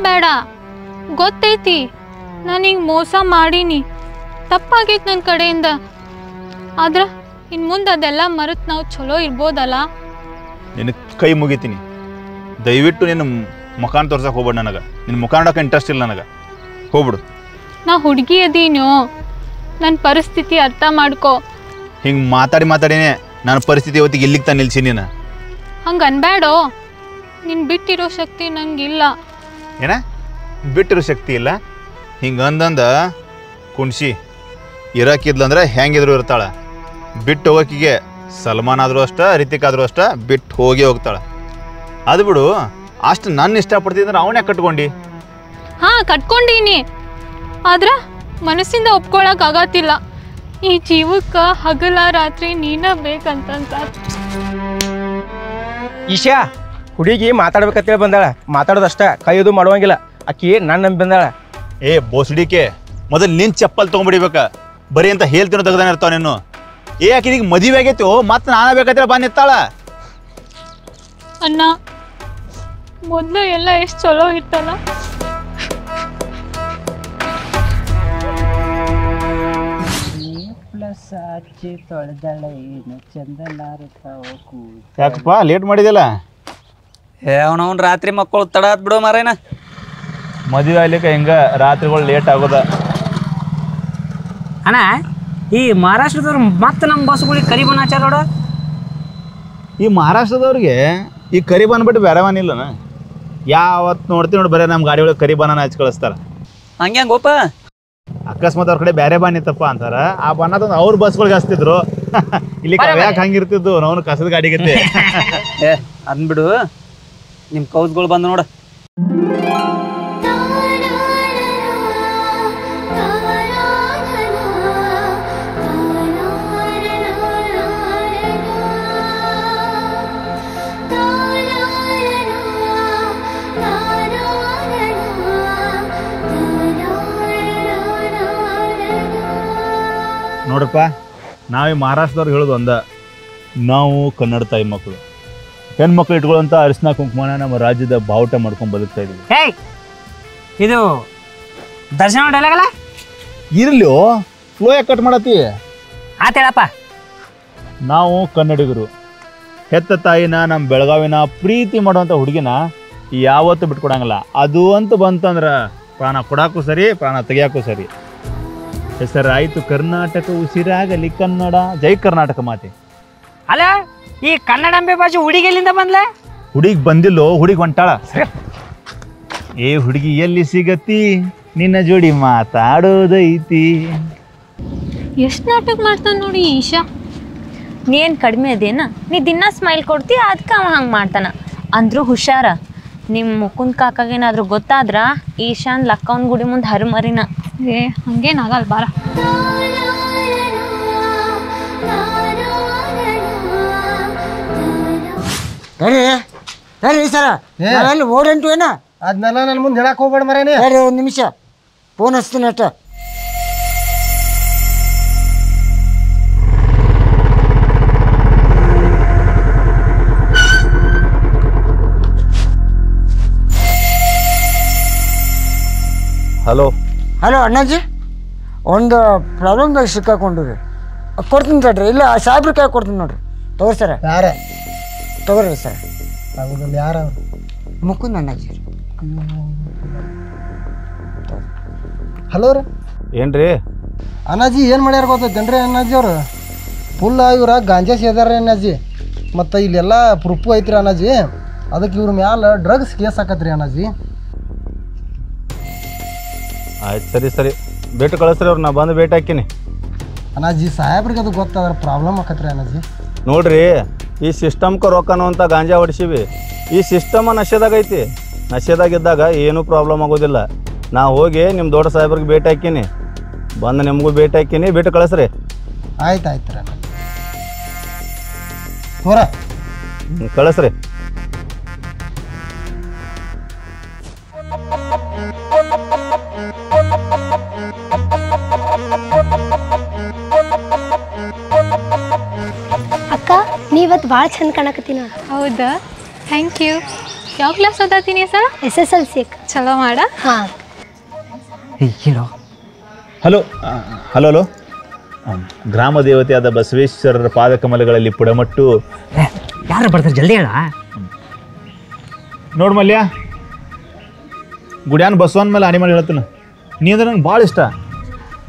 ಬೇಡ. ಗೊತ್ತೈತಿ ನಾನು ಹಿಂಗೆ ಮೋಸ ಮಾಡೀನಿ, ತಪ್ಪಾಗೈತಿ ನನ್ನ ಕಡೆಯಿಂದ. ಆದ್ರೆ ಇನ್ನು ಮುಂದೆ ಅದೆಲ್ಲ ಮರೆತು ನಾವು ಚಲೋ ಇರ್ಬೋದಲ್ಲ. ನಿನ್ನ ಕೈ ಮುಗಿತೀನಿ, ದಯವಿಟ್ಟು ನಿನ್ನ ಮುಖಾನ ತೋರ್ಸಕ್ಕೆ ಹೋಗ್ಬೇಡ. ನನಗೆ ನಿನ್ನ ಮುಖ ನೋಡೋಕೆ ಇಂಟ್ರೆಸ್ಟ್ ಇಲ್ಲ, ನನಗೆ ಹೋಗ್ಬಿಡು. ನಾ ಹುಡುಗಿ ಅದೀನೋ, ನನ್ನ ಪರಿಸ್ಥಿತಿ ಅರ್ಥ ಮಾಡ್ಕೋ. ಹಿಂಗೆ ಮಾತಾಡಿನೇ ನನ್ನ ಪರಿಸ್ಥಿತಿ ಇವತ್ತಿಗೆ ಇಲ್ಲಿಗೆ ತಾನು ನಿಲ್ಸಿ. ನೀನು ಹಂಗೆ ಅನ್ಬೇಡೋ, ನಿನ್ನ ಬಿಟ್ಟಿರೋ ಶಕ್ತಿ ನಂಗಿಲ್ಲ. ಏನ ಬಿಟ್ಟಿರೋ ಶಕ್ತಿ ಇಲ್ಲ? ಹಿಂಗೆ ಅಂದಂದ ಕುಣ್ಸಿ ಇರಾಕಿದ್ಲಂದ್ರೆ ಹೆಂಗಿದ್ರು ಇರ್ತಾಳೆ. ಬಿಟ್ಟು ಹೋಗೋಕಿಗೆ ಸಲ್ಮಾನ್ ಆದರೂ ಅಷ್ಟ, ರಿತಿಕ್ ಆದರೂ ಅಷ್ಟ ಬಿಟ್ಟು ಹೋಗ್ತಾಳೆ. ಅದು ಬಿಡು, ಅಷ್ಟು ನನ್ನ ಇಷ್ಟಪಡ್ತಿದ್ರೆ ಅವನೇ ಕಟ್ಕೊಂಡು. ಹಾಂ ಕಟ್ಕೊಂಡೀನಿ, ಆದ್ರೆ ಮನಸ್ಸಿಂದ ಒಪ್ಕೊಳಕ್ಕಾಗತ್ತಿಲ್ಲ. ಈ ಜೀವಕ್ಕೆ ಹಗಲ ರಾತ್ರಿ ನೀನ ಬೇಕಂತ. ಈಶಾ ಹುಡುಗಿ ಮಾತಾಡ್ಬೇಕಂತೇಳಿ ಬಂದಾಳ, ಮಾತಾಡೋದಷ್ಟ ಕೈಯದು ಮಾಡುವಂಗಿಲ್ಲ. ಆಕಿ ನನ್ನ ನಂಬಿ ಬಂದಾಳ. ಏ ಬೋಸಡಿಕೆ, ಮೊದಲು ನಿನ್ನ ಚಪ್ಪಲ್ ತೊಗೊಂಡ್ಬಿಡಿಬೇಕ. ಬರೀ ಅಂತ ಹೇಳ್ತೀನೋ ತೆಗ್ದಾನೆ ಇರ್ತಾವ ನೀನು. ಏ ಆಕಿನಿಗೆ ಮದುವೆ ಆಗೈತಿ, ಮತ್ತೆ ನಾನು ಬೇಕಂತೇಳಿ ಬಂದು ನಿತ್ತಾಳ. ಅಣ್ಣ ಮೊದಲು ಎಲ್ಲ ಎಷ್ಟು ಚಲೋ ಇತ್ತಲ್ಲ. ಯಾಕಪ್ಪ ಲೇಟ್ ಮಾಡಿದೆಲ್ಲ? ಅವನವ್ನು ರಾತ್ರಿ ಮಕ್ಕಳು ತಡ ಆತ್ ಬಿಡೋ ಮಾರೇನ. ಮದುವೆ ಆಗ್ಲಿಕ್ಕೆ ಹಿಂಗ ರಾತ್ರಿಗಳು ಲೇಟ್ ಆಗೋದ. ಅಣ್ಣ ಈ ಮಹಾರಾಷ್ಟ್ರದವ್ರು ಮತ್ತೆ ನಮ್ಮ ಬಸ್ಗಳಿಗೆ ಕರಿ ಬಣ್ಣ ಹಚ್ಚಾರ ನೋಡ. ಈ ಮಹಾರಾಷ್ಟ್ರದವ್ರಿಗೆ ಈ ಕರಿ ಬಂದ್ಬಿಟ್ಟು ಬೇರೆ ಬನ್ನಿಲ್ಲನ. ಯಾವತ್ತು ನೋಡ್ತೀವಿ ನೋಡಿ ಬರೀ ನಮ್ಮ ಗಾಡಿ ಒಳಗೆ ಕರಿ ಬಣ್ಣನ ಹಚ್ಚಿ ಕಳಿಸ್ತಾರ. ಹಂಗೆ ಗೋಪ ಅಕಸ್ಮಾತ್ ಅವ್ರ ಕಡೆ ಬೇರೆ ಬಣ್ಣ ಇತ್ತಪ್ಪ ಅಂತಾರ, ಆ ಬಣ್ಣ ತಂದು ಅವ್ರ ಬಸ್ಗಳಿಗೆ ಹಚ್ತಿದ್ರು. ಇಲ್ಲಿ ಯಾಕೆ ಹಂಗಿರ್ತಿದ್ದು, ನಾವು ಕಸದ ಗಾಡಿಗೆ. ಅದನ್ ಬಿಡು, ನಿಮ್ಮ ಕೌಸ್ಗಳು ಬಂದು ನೋಡ. ನೋಡ್ರಪ್ಪ, ನಾವು ಈ ಮಹಾರಾಷ್ಟ್ರದವ್ರು ಹೇಳೋದು ಒಂದ, ನಾವು ಕನ್ನಡ ತಾಯಿ ಮಕ್ಕಳು. ಹೆಣ್ಮಕ್ಳು ಇಟ್ಕೊಳ್ಳೋಂಥ ಅರಿಶಿನ ಕುಂಕುಮನ ನಮ್ಮ ರಾಜ್ಯದ ಬಾವುಟ ಮಾಡ್ಕೊಂಡು ಬದುಕ್ತಾ ಇದ್ವಿ. ಹೇಯ್ ಇದು ದರ್ಶನ ಡೈಲಾಗಲ್ಲ ಇರ್ಲಿ, ಫ್ಲೋ ಯಾಕೆ ಕಟ್ ಮಾಡತ್ತಿ? ಆತ ಹೇಳಪ್ಪ. ನಾವು ಕನ್ನಡಿಗರು, ಹೆತ್ತ ತಾಯಿನ ನಮ್ಮ ಬೆಳಗಾವಿನ ಪ್ರೀತಿ ಮಾಡುವಂಥ ಹುಡುಗಿನ ಯಾವತ್ತೂ ಬಿಟ್ಕೊಡಂಗಿಲ್ಲ. ಅದು ಅಂತ ಬಂತಂದ್ರೆ ಪ್ರಾಣ ಕೊಡೋಕ್ಕೂ ಸರಿ, ಪ್ರಾಣ ತೆಗಿಯೋಕ್ಕೂ ಸರಿ. ಹೆಸರಾಯಿತು ಕರ್ನಾಟಕ, ಉಸಿರಾಗಲಿ ಕನ್ನಡ, ಜೈ ಕರ್ನಾಟಕ ಮಾತೆ. ಅಲ್ಲ ಈ ಕನ್ನಡಂಬೆ ಭಾಷೆ ಹುಡುಗಿ ಎಲ್ಲಿಂದ ಬಂದ್ಲ? ಹುಡುಗಿ ಬಂದಿಲ್ಲೋ, ಹುಡುಗಿ ಹೊಂಟಾಳ. ಏ ಹುಡುಗಿ ಎಲ್ಲಿ ಸಿಗತಿ, ನಿನ್ನ ಜೋಡಿ ಮಾತಾಡೋದೈತಿ. ಎಷ್ಟು ನಾಟಕ ಮಾಡ್ತಾನೆ ನೋಡಿ ಈಶಾ. ನೀ ಏನು ಕಡಿಮೆ ಅದೇನ? ನೀ ದಿನ ಸ್ಮೈಲ್ ಕೊಡ್ತಿ, ಅದಕ್ಕೆ ಅವ ಹಂಗೆ ಮಾಡ್ತಾನ. ಅಂದ್ರೂ ಹುಷಾರ, ನಿಮ್ಮ ಮುಕುಂದ್ ಕಾಕಾಗೇನಾದ್ರೂ ಗೊತ್ತಾದ್ರ ಈಶಾನ್ ಲಕ್ಕವನ್ ಗುಡಿ ಮುಂದೆ ಹರಿಮರಿನ. ಏ ಹಂಗೇನಾಗಲ್ಲ ಬಾರ. ಹೇಳಿ ಸರ, ನಾವೆಲ್ಲಿ ಓಡಂಟು ಏನ? ಅದನ್ನೆಲ್ಲ ನನ್ನ ಮುಂದೆ ಹೇಳಕ್ಕೆ ಹೋಗ್ಬೇಡ ಮರೇನೆ. ಹೇಳಿ ಒಂದು ನಿಮಿಷ ಫೋನ್ ಹಚ್ತೀನಿ ಅಷ್ಟ. ಹಲೋ ಹಲೋ ಅಣ್ಣಾಜಿ, ಒಂದು ಪ್ರಾಬ್ಲಮ್ದಾಗ ಸಿಕ್ಕಾಕೊಂಡಿರಿ. ಕೊಡ್ತೀನಿ ತಡ್ರಿ, ಇಲ್ಲ ಸಾಹೇಬ್ರ ಕೈ ಕೊಡ್ತೀನಿ ನೋಡ್ರಿ. ತಗೋರಿ ಸರ. ಯಾರ ತಗೋರಿ ಸರ್. ಆಗೋದಿಲ್ಲ. ಯಾರ? ಮುಕುಂದ್ ಅಣ್ಣಾಜಿ. ಹಲೋ ರೀ. ಏನ್ರಿ ಅಣ್ಣಾಜಿ ಏನು ಮಾಡ್ಯಾರ ಗೊತ್ತೈತೇನ್ರಿ ಅಣ್ಣಾಜಿ ಅವ್ರು? ಫುಲ್ ಇವ್ರ ಗಾಂಜಾ ಸೇದಾರ್ರಿ ಅಣ್ಣಾಜಿ. ಮತ್ತು ಇಲ್ಲೆಲ್ಲ ಪ್ರೂಫು ಐತ್ರಿ ಅಣ್ಣಾಜಿ. ಅದಕ್ಕೆ ಇವ್ರ ಮ್ಯಾಲ ಡ್ರಗ್ಸ್ ಕೇಸ್ ಹಾಕತ್ರಿ ಅಣ್ಣಾಜಿ. ಆಯ್ತು, ಸರಿ ಸರಿ, ಭೇಟಿ ಕಳಿಸ್ರಿ ಅವ್ರು, ನಾ ಬಂದು ಭೇಟಿ ಹಾಕಿನಿ. ಅಣ್ಣಾಜಿ ಸಾಹೇಬ್ರಿಗೆ ಅದು ಗೊತ್ತಾದ್ರೆ ಪ್ರಾಬ್ಲಮ್ ಆಕತ್ರಿ ಅಣ್ಣಾಜಿ. ನೋಡ್ರಿ, ಈ ಸಿಸ್ಟಮ್ಗೆ ರೊಕ್ಕನೋ ಅಂತ ಗಾಂಜಾ ಹೊಡಿಸಿವಿ. ಈ ಸಿಸ್ಟಮ ನಶೆದಾಗೈತಿ. ನಶೆದಾಗಿದ್ದಾಗ ಏನೂ ಪ್ರಾಬ್ಲಮ್ ಆಗೋದಿಲ್ಲ. ನಾ ಹೋಗಿ ನಿಮ್ಮ ದೊಡ್ಡ ಸಾಹೇಬ್ರಿಗೆ ಭೇಟಿ ಹಾಕಿನಿ, ಬಂದು ನಿಮಗೂ ಭೇಟಿ ಹಾಕಿನಿ. ಭೇಟಿ ಕಳಿಸ್ರಿ. ಆಯ್ತು ಆಯ್ತು ರೀ ತೋರ ಕಳಿಸ್ರಿ. ಅಕ್ಕ ನೀವತ್ತು ಭಾಳ ಚಂದ ಕಾಣಕತ್ತಿ ನೋಡಿ. ಹೌದಾ? Thank you. ಯಾವ ಕ್ಲಾಸ್ ಓದಾತೀನಿ ಸರ್? SSLC. ಚಲೋ ಮಾಡ. ಹಾಂ. ಹೇಳೋ. ಹಲೋ ಹಲೋ ಹಲೋ ಗ್ರಾಮ ದೇವತೆಯಾದ ಬಸವೇಶ್ವರರ ಪಾದಕಮಲಗಳಲ್ಲಿ ಪುಡಮಟ್ಟು. ಯಾರು ಬರ್ತಾರೆ ಜಲ್ದಿ ಹೇಳ. ನೋಡು ಮಲ್ಯ, ಗುಡ್ಯಾನ ಬಸವನ ಮೇಲೆ ಆಣಿ ಮಾಡಿ ಹೇಳ್ತಾನೆ. ನೀ ಅಂದ್ರೆ ನನಗೆ ಭಾಳ ಇಷ್ಟ,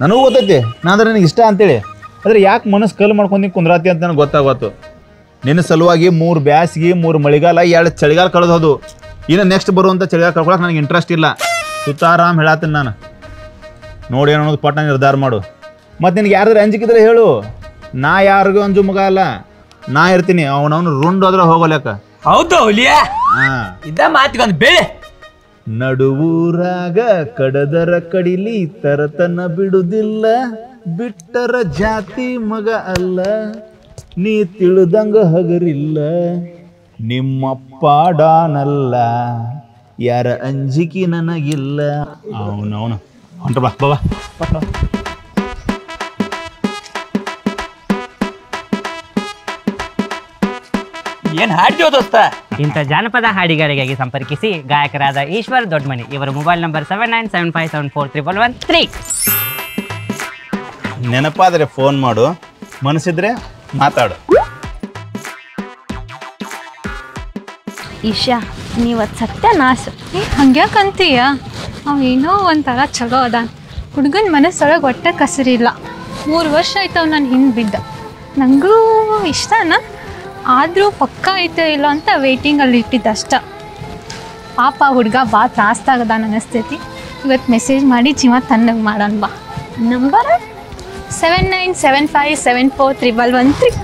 ನನಗೂ ಗೊತ್ತೈತಿ ನಾ ಅಂದ್ರೆ ನನಗೆ ಇಷ್ಟ ಅಂತೇಳಿ. ಆದರೆ ಯಾಕೆ ಮನಸ್ಸು ಕಲ್ಲು ಮಾಡ್ಕೊಂಡು ಕುಂದ್ರಾತಿ ಅಂತ ನನಗೆ ಗೊತ್ತಾಗತ್ತು. ನಿನ್ನ ಸಲುವಾಗಿ 3 ಬ್ಯಾಸಿಗೆ 3 ಮಳೆಗಾಲ 2 ಚಳಿಗಾಲ ಕಳೆದು ಹೋದು. ಇನ್ನು ನೆಕ್ಸ್ಟ್ ಬರುವಂಥ ಚಳಿಗಾಲ ಕಳ್ಕೊಳಕ್ಕೆ ನನಗೆ ಇಂಟ್ರೆಸ್ಟ್ ಇಲ್ಲ. ಸುತ್ತಾರಾಮ್ ಹೇಳತ್ತೀನಿ ನಾನು. ನೋಡಿ ಅನ್ನೋದು ಪಟ್ಟ ನಿರ್ಧಾರ ಮಾಡು. ಮತ್ತು ನಿನಗೆ ಯಾರಾದ್ರೂ ಅಂಜಿಕಿದ್ರೆ ಹೇಳು, ನಾ ಯಾರಿಗೂ ಅಂಜು ಮಗ ಅಲ್ಲ, ನಾ ಇರ್ತೀನಿ. ಅವನವನು ರುಂಡೋದ್ರೆ ಹೋಗೋಲ್ಯಾಕ. ಹೌದು ಹುಲಿಯಾ, ಹಾಂ ಇದ್ದ ಮಾತಿಗೊಂದು ಬೇಳೆ. ನಡುವೂರಾಗ ಕಡದರ ಕಡಿಲಿ ತರತನ ಬಿಡುದಿಲ್ಲ, ಬಿಟ್ಟರ ಜಾತಿ ಮಗ ಅಲ್ಲ, ನೀ ತಿಳಿದಂಗ ಹಗರಿಲ್ಲ, ನಿಮ್ಮಪ್ಪ ಡಾನಲ್ಲ, ಯಾರ ಅಂಜಿಕೆ ನನಗಿಲ್ಲ. ಅವನವನು ಹೊಂಟ್ರ ಬಾ ಬಾ ಏನ್ ಹಾಡ್ತೀವ ದೋಸ್ತ? ಇಂಥ ಜಾನಪದ ಹಾಡಿಗಾರಿಗಾಗಿ ಸಂಪರ್ಕಿಸಿ ಗಾಯಕರಾದ ಈಶ್ವರ್ ದೊಡ್ಡಮನಿ. ಇವರ ಮೊಬೈಲ್ ನಂಬರ್ 7975743113. ನೆನಪಾದರೆ ಫೋನ್ ಮಾಡು, ಮನಸ್ಸಿದ್ರೆ ಮಾತಾಡು. ಈಶಾ, ನೀವತ್ತು ಸತ್ಯನಾಶ. ಹಂಗ್ಯಾಕಂತೀಯ? ಅವ ಏನೋ ಒಂಥರ ಚಲೋ ಅದಾನ. ಹುಡುಗನ ಮನಸ್ಸೊಳಗೆ ಒಟ್ಟ ಕಸರಿಲ್ಲ. 3 ವರ್ಷ ಆಯ್ತವ ನಾನು ಹಿಂದೆ ಬಿದ್ದ. ನನಗೂ ಇಷ್ಟನ, ಆದರೂ ಪಕ್ಕ ಐತೆ ಇಲ್ಲ ಅಂತ ವೇಟಿಂಗಲ್ಲಿ ಇಟ್ಟಿದ್ದಷ್ಟ. ಪಾಪ ಹುಡುಗ ಭಾಳ ತ್ರಾಸ್ದಾಗದಾನ ಅನ್ನಿಸ್ತೈತಿ. ಇವತ್ತು ಮೆಸೇಜ್ ಮಾಡಿ ಜೀವ ತನ್ನಗೆ ಮಾಡೋಣ ಬಾ. ನಂಬರ್ 7975743113.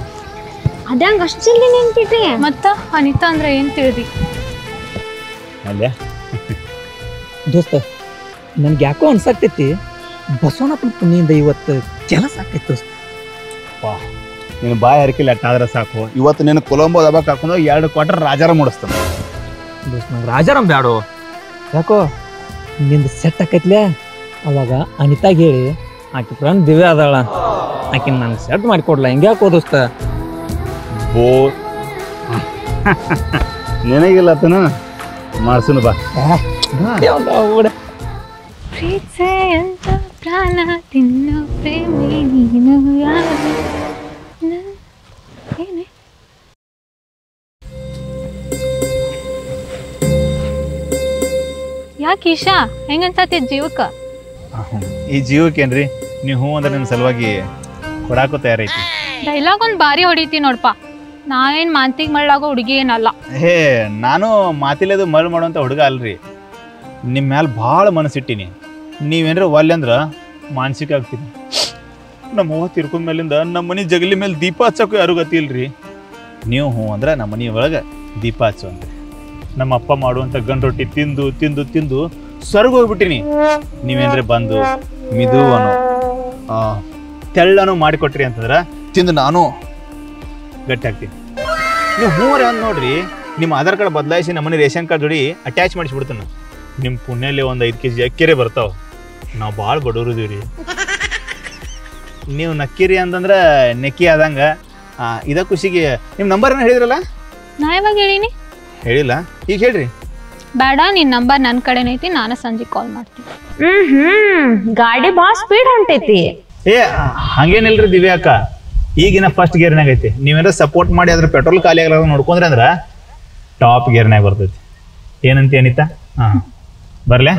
ಅದಂಗೆ ಅಷ್ಟು ಜಲ್ದಿ ನೆನ್ಪಿಟ್ರಿ? ಮತ್ತು ಅನಿತಾ ಅಂದ್ರೆ ಏನು ತಿಳಿದಿ? ಅಲ್ಲೇ ದೋಸ್ತ, ನನ್ಗೆ ಯಾಕೋ ಅನ್ಸಾಕ್ತೈತಿ ಬಸವಣ್ಣಪ್ಪನ ಪುಣ್ಯಿಂದ ಇವತ್ತು ಕೆಲಸ ಆಕೈತಿ ದೋಸ್ತ. ಪಾ, ನೀನು ಬಾಯಿ ಹರಿಕಿಲ್ಲ ಅಟ್ಟಾದ್ರೆ ಸಾಕು. ಇವತ್ತು ನೀನು ಕೊಲಂಬೋ ದಬಾಕ್ ಹಾಕೊಂಡು 2 ಕ್ವಾರ್ಟರ್ ರಾಜಾರ ಮೂಡಿಸ್ತಾನೆ. ದೋಸ್ತ, ನಂಗೆ ರಾಜಾರಾಮ್ ಬ್ಯಾಡು. ಯಾಕೋ ನಿಂದು ಸೆಟ್ ಆಕೈತ್ಲೆ. ಅವಾಗ ಅನಿತಾಗ ಹೇಳಿ ಆಕೆ ಫ್ರೆಂಡ್ ದಿವ್ಯ ಅದಾಳ, ಆಕೆ ನಾನು ಸೆಟ್ ಮಾಡಿಕೊಡ್ಲ. ಹಿಂಗೆ ಯಾಕೋ ದೋಸ್ತ? ಬೋ ನಿನಗಿಲ್ಲತನ ಮಾಡ್ಸುನು ಬಾ. ಪ್ರೀತಿ ಅಂತ ಪ್ರಾಣ ತಿನ್ನೋ ಪ್ರೇಮಿ ನೀನು ಯಾರು? ಏನೇ ಯಾಕೆ ಈಶಾ ಹೆಂಗಂತತಿ ಜೀವಕ್ಕೆ? ಈ ಜೀವಕ್ಕೇನ್ರಿ, ನೀವು ಹ್ಞೂ ಅಂದ್ರೆ ನನ್ನ ಸಲುವಾಗಿ ಕೊಡಾಕೋ ತಯಾರೈತಿ. ಡೈಲಾಗ್ ಒಂದು ಬಾರಿ ಹೊಡಿತಿ ನೋಡಪ್ಪ. ನಾವೇನು ಮಾತಿಗೆ ಮಳ್ಳಾಗೋ ಹುಡುಗಿ ಏನಲ್ಲ. ಹೇ, ನಾನು ಮಾತಿಲ್ಲದು ಮರಳು ಮಾಡುವಂಥ ಹುಡುಗ ಅಲ್ರಿ. ನಿಮ್ಮ ಮ್ಯಾಲೆ ಭಾಳ ಮನಸ್ಸಿಟ್ಟಿನಿ. ನೀವೇನ್ರ ಒಲ್ಲೆ ಅಂದ್ರೆ ಮಾನಸಿಕ ಆಗ್ತೀನಿ. ನಮ್ಮ ಅವ್ವ ತಿರ್ಕೊಂಡ ಮೇಲಿಂದ ನಮ್ಮ ಮನೆ ಜಗಲಿ ಮೇಲೆ ದೀಪ ಹಚ್ಚೋಕೆ ಯಾರು ಗೊತ್ತಿಲ್ರಿ. ನೀವು ಹ್ಞೂ ಅಂದ್ರೆ ನಮ್ಮ ಮನೆ ಒಳಗೆ ದೀಪ ಹಚ್ಚು ಅಂತ. ನಮ್ಮ ಅಪ್ಪ ಮಾಡುವಂಥ ಗಂಡು ರೊಟ್ಟಿ ತಿಂದು ತಿಂದು ತಿಂದು ಸ್ವರ್ಗ ಹೋಗ್ಬಿಟ್ಟಿನಿ. ನೀವೇನ್ರೆ ಬಂದು ಮಿದುವನು ತೆಳ್ಳನೂ ಮಾಡಿಕೊಟ್ರಿ ಅಂತಂದ್ರೆ ತಿಂದು ನಾನು ಗಟ್ಟಿ ಆಗ್ತೀನಿ. ನೀವು ಹೂವರೆ ಅಂದ್ ನೋಡ್ರಿ, ನಿಮ್ಮ ಆಧಾರ್ ಕಾರ್ಡ್ ಬದಲಾಯಿಸಿ ನಮ್ಮನೆ ರೇಷನ್ ಕಾರ್ಡ್ ಜೋಡಿ ಅಟ್ಯಾಚ್ ಮಾಡಿಸ್ಬಿಡ್ತಾನೆ. ನಿಮ್ಮ ಪುಣ್ಯಲ್ಲಿ ಒಂದು 5 kg ಅಕ್ಕಿರೆ ಬರ್ತಾವೆ. ನಾವು ಭಾಳ ಬಡವರು ಇದೀವಿ ರೀ. ನೀವು ನಕ್ಕಿರಿ ಅಂತಂದ್ರೆ ನೆಕ್ಕಿ ಆದಂಗೆ. ಇದ ಖುಷಿಗೆ ನಿಮ್ಮ ನಂಬರ್ ಏನೋ ಹೇಳಿದ್ರಲ್ಲ? ನಾ ಯಾವಾಗ ಹೇಳೀನಿ? ಹೇಳಿಲ್ಲ, ಈಗ ಹೇಳ್ರಿ. ಬೇಡ, ನಿನ್ನ ನಂಬರ್ ನನ್ನ ಕಡೆನೈತಿ, ನಾನು ಸಂಜೆ ಕಾಲ್ ಮಾಡ್ತೀನಿ. ಗಾಡಿ ಭಾಳ ಸ್ಪೀಡ್ ಹೊಂಟೈತಿ. ಏ ಹಂಗೇನಿಲ್ರಿ ದಿವ್ಯಾ ಅಕ್ಕ, ಈಗಿನ ಫಸ್ಟ್ ಗೇರ್ನಾಗ ಐತಿ. ನೀವೇನಾರ ಸಪೋರ್ಟ್ ಮಾಡಿ ಅದ್ರ ಪೆಟ್ರೋಲ್ ಖಾಲಿ ಆಗಲ್ಲ ನೋಡ್ಕೊಂಡ್ರೆ ಅಂದ್ರೆ ಟಾಪ್ ಗೇರ್ನಾಗ ಬರ್ತೈತಿ. ಏನಂತ ಅನಿತಾ? ಹಾಂ, ಬರ್ಲೆ?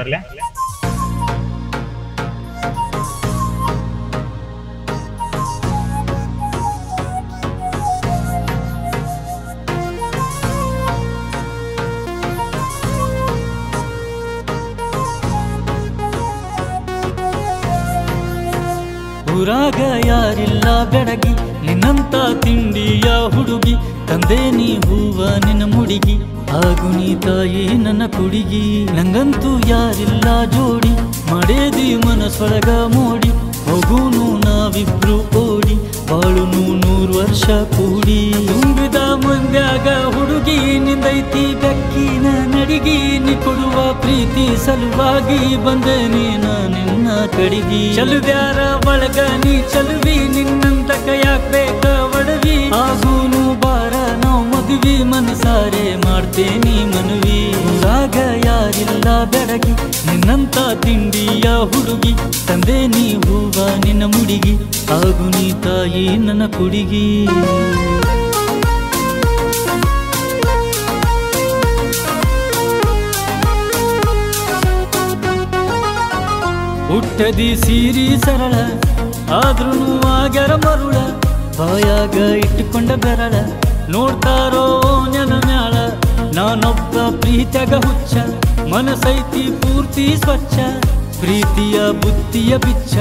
ಊರಾಗ ಯಾರಿಲ್ಲ ಬೆಡಗಿ, ನಿನ್ನಂತ ತಿಂಡಿಯ ಹುಡುಗಿ, ತಂದೆ ನೀ ಹೂವ ನಿನ್ನ ಮುಡಿಗಿ, ಹಾಗೂ ನೀ ತಾಯಿ ನನ್ನ ಕುಡಿಗಿ. ನಂಗಂತೂ ಯಾರಿಲ್ಲ ಜೋಡಿ, ಮಾಡೇದಿ ಮನಸ್ಸೊಳಗ ಮೋಡಿ, ಹೋಗುನು ನಾವಿಬ್ರು ಓಡಿ, ಬಾಳುನು 100 ವರ್ಷ ಕೂಡಿ. ತುಂಬಿದ ಮಂದ್ಯಾಗ ಹುಡುಗಿ ನಿಂದೈತಿ ಬೆಕ್ಕಿನ ನಡಿಗಿ, ನೀ ಕೊಡುವ ಪ್ರೀತಿ ಸಲುವಾಗಿ ಬಂದೆ ನೀನ ನಿನ್ನ ಕಡಿಗಿ. ಚಲುವ್ಯಾರ ಒಳಗ ನೀ ಚಲುವಿ, ನಿನ್ನಂತ ಕೈಯಾಕ್ ಬೇಕ ಒಡವಿ, ಆಗೂನು ಬಾರ ನಾವು ಮದುವಿ, ಮನಸಾರೆ ಮಾಡ್ತೇನಿ ಮನವಿ. ಯಾರಿಲ್ಲ ಬೆಡಗಿ ನಿನ್ನಂತ ತಿಂಡಿಯ ಹುಡುಗಿ ತಂದೆ ನೀ ಹೂವ ನಿನ್ನ ಮುಡಿಗಿ ಆಗು ನೀ ತಾಯಿ ನನ್ನ ಕುಡಿಗಿ ಹುಟ್ಟದಿ ಸೀರಿ ಸರಳ ಆದ್ರೂ ಆಗ್ಯಾರ ಮರುಳ ಬಾಯಾಗ ಇಟ್ಟುಕೊಂಡ ಬೆರಳ ನೋಡ್ತಾರೋ ನೆನ ಮ್ಯಾಳ ನಾನೊಬ್ಬ ಪ್ರೀತಿಯಾಗ ಹುಚ್ಚ ಮನಸೈತಿ ಪೂರ್ತಿ ಸ್ವಚ್ಛ ಪ್ರೀತಿಯ ಬುದ್ಧಿಯ ಬಿಚ್ಚ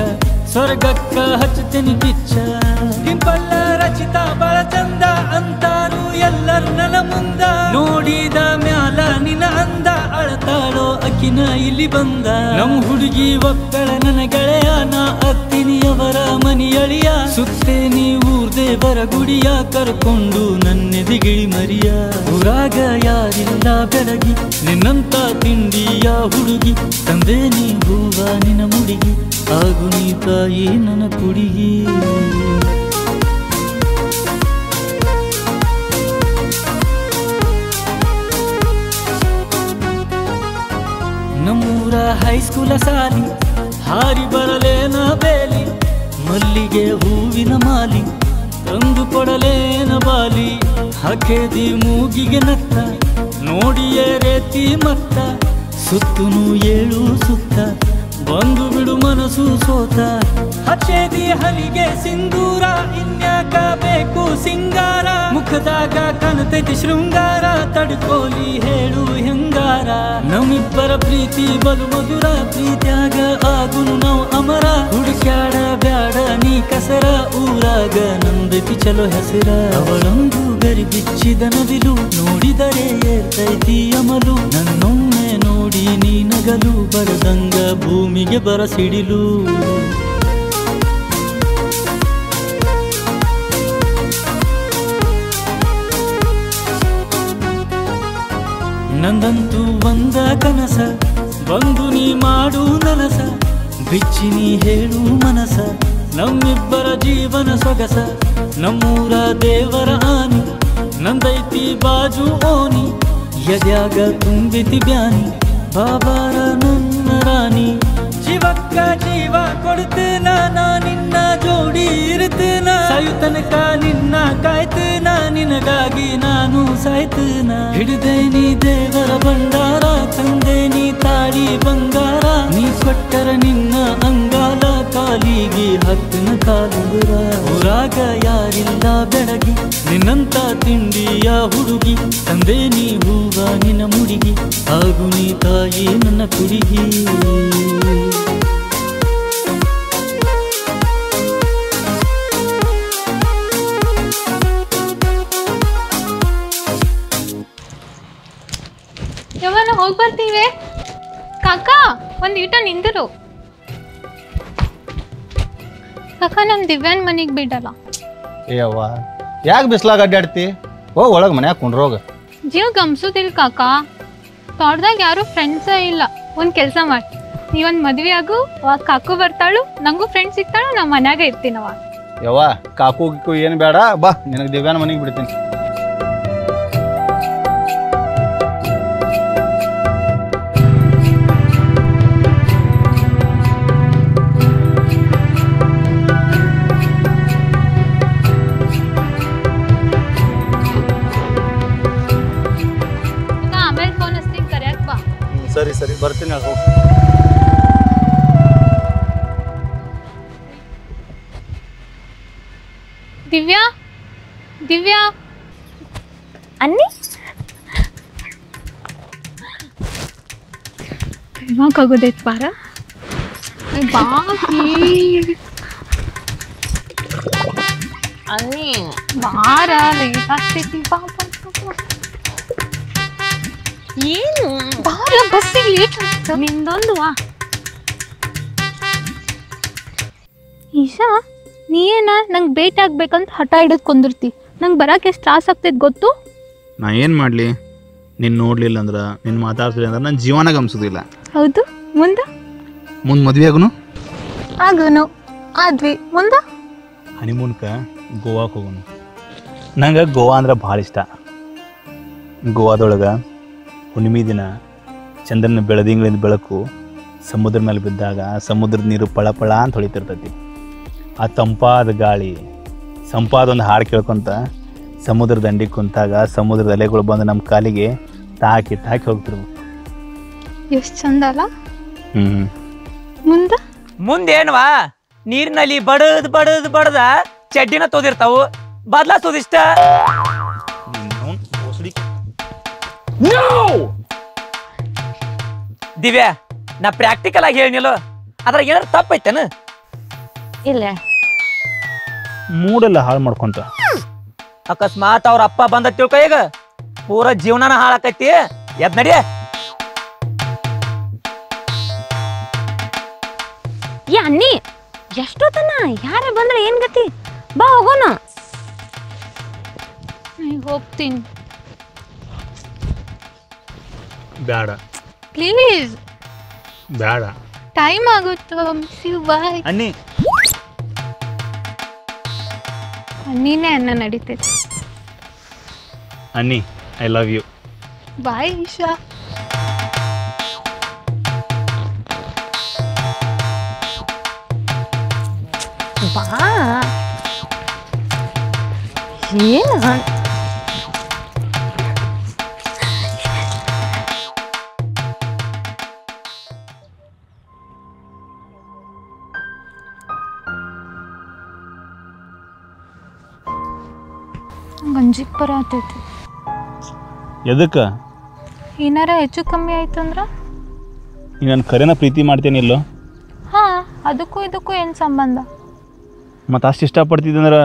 ಸ್ವರ್ಗಕ್ಕ ಹಚ್ಚತೀನಿ ಕಿಚ್ಚ ಡಿಂಪಲ್ಲ ರಚಿತ ಬಳ ಚಂದ ಅಂತಾರು ಎಲ್ಲರ ನನ್ನ ಮುಂದ ನೋಡಿದ ಮ್ಯಾಲ ನಿನ್ನ ಅಂದ ಅಳತಾಳೋ ಅಕ್ಕಿನ ಇಲ್ಲಿ ಬಂದ ನಮ್ ಹುಡುಗಿ ಒಕ್ಕಳ ನನ್ನ ಗೆಳೆಯ ನಾ ಅತ್ತಿನಿಯವರ ಮನಿಯಳಿಯ ಸುತ್ತೇ ನೀವೂರ್ ದೇವರ ಗುಡಿಯ ಕರ್ಕೊಂಡು ನನ್ನೆದಿಗಿಳಿ ಮರಿಯ ಊರಾಗ ಯಾರಿಲ್ಲ ಬೆಳಗಿ ನಿನ್ನಂತ ತಿಂಡಿಯ ಹುಡುಗಿ ತಂದೆ ನೀ ಹೂವ ನಿನ್ನ ಮುಡಿಗಿ ಆಗು ನೀ ತಾಯಿ ನನ್ನ ಕುಡಿಗಿ ನಮ್ಮೂರ ಹೈಸ್ಕೂಲ ಸಾಲಿ ಹಾರಿ ಬರಲೇನ ಬೇಲಿ ಮಲ್ಲಿಗೆ ಹೂವಿನ ಮಾಲಿ ತಂದು ಕೊಡಲೇನ ಬಾಲಿ ಹಕೆದಿ ಮೂಗಿಗೆ ನತ್ತ ನೋಡಿಯೇ ರೇತಿ ಮತ್ತ ಸುತ್ತುನು ಏಳು ಸುತ್ತ ಬಂದು ಬಿಡು ಮನಸ್ಸು ಸೋತ ಹಚ್ಚೇದಿ ಹಲಿಗೆ ಸಿಂಧೂರ ಇನ್ಯಾಕ ಬೇಕು ಸಿಂಗಾರ ಮುಖದಾಗ ಕಾಣತೈತಿ ಶೃಂಗಾರ ತಡ್ಕೋಲಿ ಹೇಳು ಹೆಂಗಾರ ನಮ್ಮಿಬ್ಬರ ಪ್ರೀತಿ ಬಲು ಮಧುರ ಪ್ರೀತ್ಯಾಗ ಆಗುನು ನಾವು ಅಮರ ಹುಡುಕ್ಯಾಡ ಬ್ಯಾಡ ನೀ ಕಸರ ಊರಾಗ ನಂದೈತಿ ಚಲೋ ಹೆಸರ ಅವಳೊಂದು ಗರಿ ಬಿಚ್ಚಿದ ನವಿಲು ನೋಡಿದರೆ ಏರ್ತೈತಿ ಅಮಲು ನನ್ನೊಮ್ಮೆ ನೋಡಿ ನೀ ನಗಲು ಬರದಂಗ ಭೂಮಿಗೆ ಬರಸಿಡಿಲು ನಂದಂತೂ ಒಂದ ಕನಸ ಬಂದು ನೀ ಮಾಡು ನನಸ ಬಿಚ್ಚಿ ನೀ ಹೇಳು ಮನಸ ನಮ್ಮಿಬ್ಬರ ಜೀವನ ಸೊಗಸ ನಮ್ಮೂರ ದೇವರ ಆನಿ ನಂದೈತಿ ಬಾಜು ಓನಿ ಎದ್ಯಾಗ ತುಂಬಿತಿ ಬ್ಯಾನಿ ಬಾಬಾರ ನನ್ನ ರಾಣಿ ಜೀವಕ್ಕ ಜೀವ ಕೊಡ್ತೇನ ನಾ ನಿನ್ನ ಜೋಡಿ ಇರ್ತೇನ ಸಾಯು ತನಕ ನಿನ್ನ ಕಾಯ್ತೇನ ನಿನಗಾಗಿ ನಾನು ಸಾಯ್ತೇನ ಹಿಡಿದೆ ನೀ ದೇವರ ಭಂಡಾರ ತಂದೆ ನೀ ತಾಳಿ ಬಂಗಾರ ನೀ ಕೊಟ್ಟರ ನಿನ್ನ ಅಂಗಾಲ ಕಾಲಿಗೆ ಹತ್ತಿನ ಕಾಲುಗುರ ಊರಾಗ ಯಾರಿಲ್ಲ ಬೆಳಗಿ ನಿನ್ನಂತ ತಿಂಡಿಯ ಹುಡುಗಿ ತಂದೆ ನೀ ಹೂವ ನಿನ್ನ ಮುಡಿಗಿ ಆಗು ನೀ ತಾಯಿ ನನ್ನ ಕುಡಿಗಿ ಯಾವನ ಹೋಗಿ ಬರ್ತೀವಿ ಕಾಕ ಒಂದು ಈಟ ನಿಂದರು ಕಾಕ ನಮ್ಮ ದಿವ್ಯಾನ್ ಮನೆಗೆ ಬಿಡಲ್ಲ ಏವ್ವ ಯಾಕೆ ಬಿಸ್ಲಾಗ ಅಡ್ಡಾಡ್ತಿ ಹೋಗಿ ಒಳಗೆ ಮನ್ಯಾಗ ಕುಂಡ್ರೋಗ ಜೀವ ಗಮ್ಸೋದಿಲ್ಲ ಕಾಕ ತೋಟದಾಗ ಯಾರು ಫ್ರೆಂಡ್ಸೇ ಇಲ್ಲ ಒಂದು ಕೆಲಸ ಮಾಡಿ ನೀವೊಂದು ಮದುವೆ ಆಗು ಅವಾಗ ಕಾಕು ಬರ್ತಾಳು ನಂಗೂ ಫ್ರೆಂಡ್ಸ್ ಸಿಗ್ತಾಳು ನಾವು ಮನ್ಯಾಗ ಇರ್ತೀನವ ಯವ್ವ ಕಾಕು ಗಿಕ್ಕು ಏನು ಬೇಡ ಬಾ ನಿನಗೆ ದಿವ್ಯಾನ ಮನೆಗೆ ಬಿಡ್ತೀನಿ ಆಮೇಲೆ ಫೋನ್ ಹಚ್ತೀನಿ ಕರೆಯಕ್ ಬಾ ಸರಿ ಸರಿ ಬರ್ತೀನಿ ಹೋಗಿ ದಿವ್ಯಾ ದಿವ್ಯಾ ಅನ್ನಿ ಯಾವಾಗ ಆಗೋದೈತ್ ಬಾರ ಅನ್ನಿ ಬಾರ ಲೇಟ್ ಆಗ್ತೈತಿ ಬಾ ಏನು ಬಾರ ಬಸ್ಸಿಗೆ ಲೇಟ್ ಆಗ್ತದೆ ನಿಂದೊಂದು ವಾ ಈಶಾ ನೀ ಏನ ನಂಗೆ ಭೇಟಿ ಆಗ್ಬೇಕಂತ ಹಠ ಹಿಡಿದು ಕುಂದಿರ್ತಿ ನಂಗೆ ಬರಕ್ಕೆ ಎಷ್ಟು ತ್ರಾಸ ಆಗ್ತೈತೆ ಗೊತ್ತು ನಾ ಏನು ಮಾಡಲಿ ನಿನ್ನ ನೋಡಲಿಲ್ಲ ಅಂದ್ರೆ ನಿನ್ನ ಮಾತಾಡ್ತಿಲ್ಲ ಅಂದ್ರೆ ನನ್ನ ಜೀವನ ಗಮನಿಸೋದಿಲ್ಲ ಹೌದು ಮುಂದೆ ಮುಂದೆ ಮದುವೆ ಆಗುನು ಆಗುನು ಆದ್ವಿ ಮುಂದೆ ಹನಿಮೂನ್ಗೆ ಗೋವಾಕ್ಕೆ ಹೋಗೋನು ನಂಗೆ ಗೋವಾ ಅಂದ್ರೆ ಭಾಳ ಇಷ್ಟ ಗೋವಾದೊಳಗೆ ಹುಣ್ಣಿಮೆ ದಿನ ಚಂದ್ರನ ಬೆಳದಿಂಗಳಿಂದ ಬೆಳಕು ಸಮುದ್ರ ಮೇಲೆ ಬಿದ್ದಾಗ ಸಮುದ್ರದ ನೀರು ಪಳ ಅಂತ ಹೊಳಿತಿರ್ತೈತಿ. ಆ ತಂಪಾದ ಗಾಳಿ ಸಂಪಾದ ಒಂದು ಹಾಡು ಕೇಳ್ಕೊತ ಸಮುದ್ರ ದಂಡಿಗೆ ಕುಂತಾಗ ಸಮುದ್ರದ ಅಲೆಗಳು ಬಂದು ನಮ್ಮ ಕಾಲಿಗೆ ತಾಕಿ ಹೋಗ್ತಿರ್ಬೇಕು. ಎಷ್ಟು ಚಂದ ಅಲ್ಲ. ಮುಂದೇನ್ವಾ ನೀರಿನಲ್ಲಿ ಬಡದ ಚಡ್ಡಿನ ತೋದಿರ್ತಾವು ಬದ್ಲಾಸೋದಿಷ್ಟ. ದಿವ್ಯಾ ನಾ ಪ್ರಾಕ್ಟಿಕಲ್ ಆಗಿ ಹೇಳಿನಿಲ್ಲ, ಅದ್ರಾಗ ಏನಾರು ತಪ್ಪೈತೇನ? ಇಲ್ಲ ಮೂಡೆಲ್ಲ ಹಾಳು ಮಾಡ್ಕೊಂತ ಅಕಸ್ಮಾತ್ ಅವ್ರ ಅಪ್ಪ ಬಂದ ತಿಳ್ಕೊ, ಈಗ ಪೂರ ಜೀವನನ ಹಾಳಾಕೈತಿ. ಎದ್ ನಡಿಯ. ಏ ಅನ್ನಿ, ಎಷ್ಟೊತ್ತನ ಯಾರ ಬಂದ್ರೆ ಏನ್ ಗತಿ? ಬಾ ಹೋಗೋಣ. ಹೋಗ್ತೀನಿ. ಬೇಡ ಪ್ಲೀಸ್. ಬೇಡ, ಟೈಮ್ ಆಗುತ್ತೋ. ಬಾಯ್. ಅನ್ನಿನೇ ಅನ್ನ ನಡೀತೈತಿ. ಅನ್ನಿ, ಐ ಲವ್ ಯು. ಬಾಯ್ ಈಶಾ. ಬಾ. ಏನು ಗಂಜಿಗೆ ಬರತೈತಿ. ಎದಕ್ಕೆ? ಏನಾರ ಹೆಚ್ಚು ಕಮ್ಮಿ ಆಯ್ತು ಅಂದ್ರೆ ನೀನು ನನ್ನ ಕರೆನ ಪ್ರೀತಿ ಮಾಡ್ತೇನಿಲ್ಲೋ? ಹಾಂ, ಅದಕ್ಕೂ ಇದಕ್ಕೂ ಏನು ಸಂಬಂಧ? ಮತ್ತು ಅಷ್ಟು ಇಷ್ಟಪಡ್ತಿದ್ದಂದ್ರೆ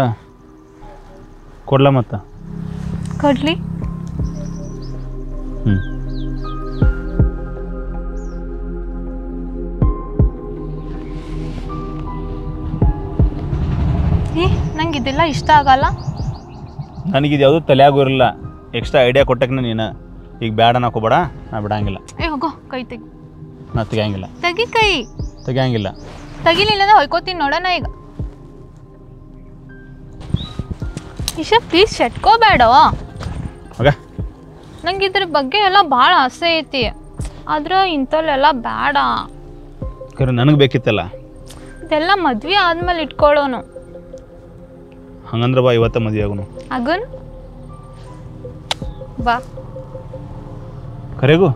ಕೊಡ್ಲ ಮತ್ತು ಕೊಡ್ಲಿ. ನಂಗೆ ಇದೆಲ್ಲ ಇಷ್ಟ ಆಗಲ್ಲ. ನನಗಿದು ಯಾವುದೂ ತಲೆಯಾಗೂ ಇರಲಿಲ್ಲ. ಎಕ್ಸ್ಟ್ರಾ ಐಡಿಯಾ ಕೊಟ್ಟಕ್ಕೆ ನೀನು ಈಗ ಬೇಡ ನಾಕೋಬೇಡ, ನಾ ಬಿಡಂಗಿಲ್ಲ. ಹೋಗೋ, ಕೈ ತೆಗಿ. ನಾ ತೆಗಿಯಂಗಿಲ್ಲ. ತೆಗಿ ಕೈ. ತೆಗಿಯಂಗಿಲ್ಲ. ತೆಗಿಲಿಲ್ಲ ಅಂದ್ರೆ ಹೊಯ್ಕೋತೀನಿ ನೋಡೋಣ ಈಗ. ಈಶಾ ಪ್ಲೀಸ್ ಶಟ್ಕೋಬೇಡ. ನಂಗೆ ಇದ್ರ ಬಗ್ಗೆ ಎಲ್ಲ ಭಾಳ ಆಸೆ ಐತಿ, ಆದ್ರೆ ಇಂಥಲ್ಲೆಲ್ಲ ಬೇಡ. ಖರೆ ನನಗೆ ಬೇಕಿತ್ತಲ್ಲ. ಇದೆಲ್ಲ ಮದ್ವೆ ಆದ್ಮೇಲೆ ಇಟ್ಕೊಳ್ಳೋನು. ಹಂಗಂದ್ರೆ ಬಾ, ಇವತ್ತ ಮದುವೆ ಆಗೋನು. ಆಗನ್ ಬಾ. ಕರೆಗೂ?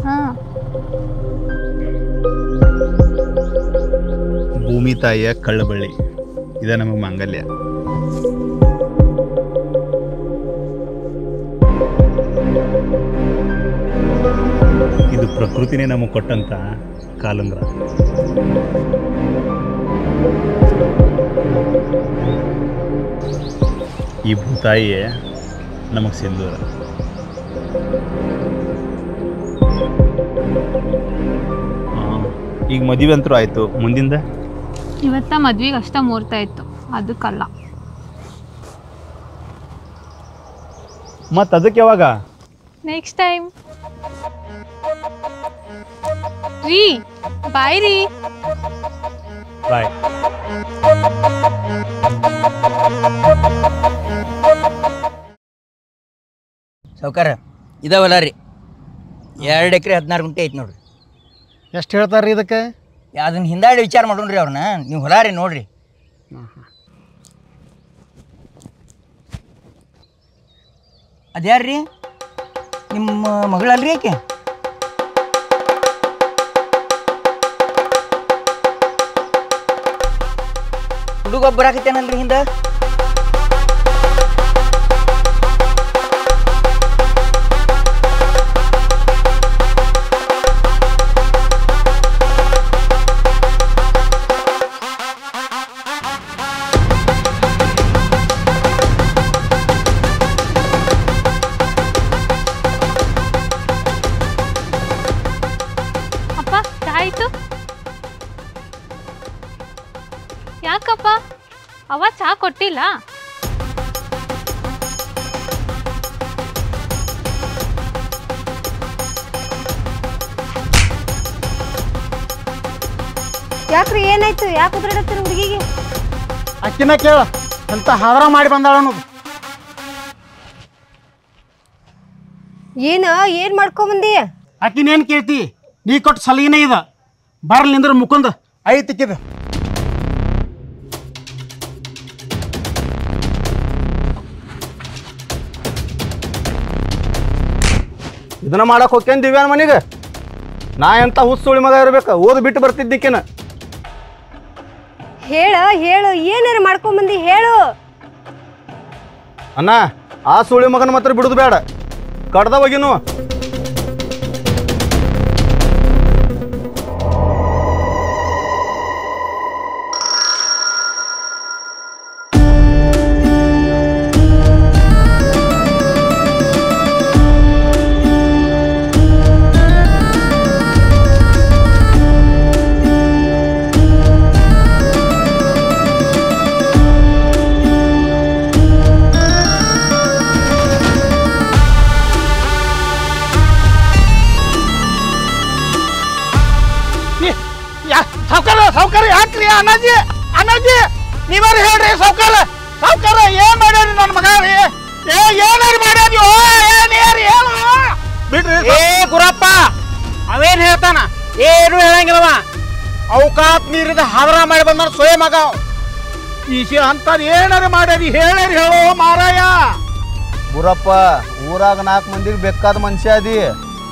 ಹಾಂ. ಭೂಮಿ ತಾಯಿಯ ಕಳ್ಳಬಳ್ಳಿ, ಇದ ನಮಗೆ ಮಾಂಗಲ್ಯ. ಇದು ಪ್ರಕೃತಿನೇ ನಮಗೆ ಕೊಟ್ಟಂತ ಕಾಲುಂಗ್ರ. ಈ ಭೂತಾಯಿಯೇ ನಮಗೆ ಸಿಂಧೂರ. ಈಗ ಮದುವೆ ಅಂತೂ ಆಯಿತು, ಮುಂದಿಂದ ಇವತ್ತ ಮದ್ವೆಗೆ ಅಷ್ಟ ಮುಹೂರ್ತ ಇತ್ತು, ಅದಕ್ಕಲ್ಲ. ಮತ್ತು ಅದಕ್ಕೆ ಯಾವಾಗ? Next time. ರೀ ಬಾಯ್ ರೀ. ಬಾಯ್. ಸಾವ್ಕಾರ ಇದಾವಲ್ಲ ರೀ, 2 ಎಕರೆ 16 ಗುಂಟೆ ಐತಿ ನೋಡ್ರಿ. ಎಷ್ಟು ಹೇಳ್ತಾರ್ರಿ ಇದಕ್ಕೆ? ಅದನ್ನ ಹಿಂದಾಡಿ ವಿಚಾರ ಮಾಡೋಣ್ರಿ ಅವ್ರನ್ನ. ನೀವು ಹೊಲ ರೀ ನೋಡ್ರಿ. ಅದ್ಯಾರ್ರಿ ನಿಮ್ಮ ಮಗಳಲ್ರಿ ಆಕೆ? ಹುಡುಗ ಬರಾಕತ್ತೇನಲ್ರಿ ಹಿಂದ? ಯಾಕಪ್ಪ ಅವ ಚಾ ಕೊಟ್ಟಿಲ್ಲ? ಯಾಕ್ರಿ ಏನಾಯ್ತು? ಯಾಕೆ ಉದ್ರಾಡತ್ತೀರಿ ಹುಡುಗಿಗೆ? ಅಕ್ಕಿನ ಕೇಳ ಎಂತ ಹಾದ್ರ ಮಾಡಿ ಬಂದಾಳ ಅನ್ನೋದು. ಏನ್ ಮಾಡ್ಕೊಂಬಂದಿ? ಆಕಿನೇನು ಕೇಳ್ತಿ ನೀ ಕೊಟ್ಟು ಸಲಹೆನೇ ಇದೆ ಬರ್ಲಿಂದ್ರ ಮುಕುಂದ ಐತಿಕ್ಕಿದ ಇದನ್ನ ಮಾಡಕ್ ಹೋಗ್ತೇನೆ ದಿವ್ಯಾನ ಮನೆಗೆ ನಾ ಎಂತ ಹುಸುಳಿ ಮಗ ಇರ್ಬೇಕು ಓದ್ ಬಿಟ್ಟು ಬರ್ತಿದ್ದಿಕ್ಕಿನ ಹೇಳು ಹೇಳು ಏನಾರ ಮಾಡ್ಕೊಂಬಂದಿ ಹೇಳು ಅಣ್ಣ ಆ ಸುಳಿ ಮಗನ ಮಾತ್ರ ಬಿಡುದು ಬೇಡ ಕಡ್ದ ಹೋಗಿನು ಸಾವ್ಕಾರ ಯಾಕ್ರಿ ಅಣ್ಣಾಜಿ ಅಣ್ಣಾಜಿ ನೀವಾರು ಹೇಳ್ರಿ ಸಾವ್ಕಾರ ಸಾವ್ಕಾರ ಏನ್ ಮಾಡ್ಯಾರಿ ನನ್ನ ಮಗ ರೀ ಏನಾರು ಮಾಡ್ಯಾರಿ ಹೇಳು ಬಿಡ್ರಿ ಏ ಗುರಪ್ಪ ಅವೇನ್ ಹೇಳ್ತಾನ ಏನು ಹೇಳಂಗಿಲ್ಲವ ಅವಕಾತ್ ಮೀರಿದ ಹಾದ್ರ ಮಾಡಿ ಬಂದ ಸೋಯ ಮಗ ಈಶ ಅಂತ ಏನಾರು ಮಾಡ್ಯಾರಿ ಹೇಳೇರಿ ಹೇಳೋ ಮಾರಾಯ ಗುರಪ್ಪ ಊರಾಗ 4 ಮಂದಿಗೆ ಬೇಕಾದ ಮನುಷ್ಯ ಅದಿ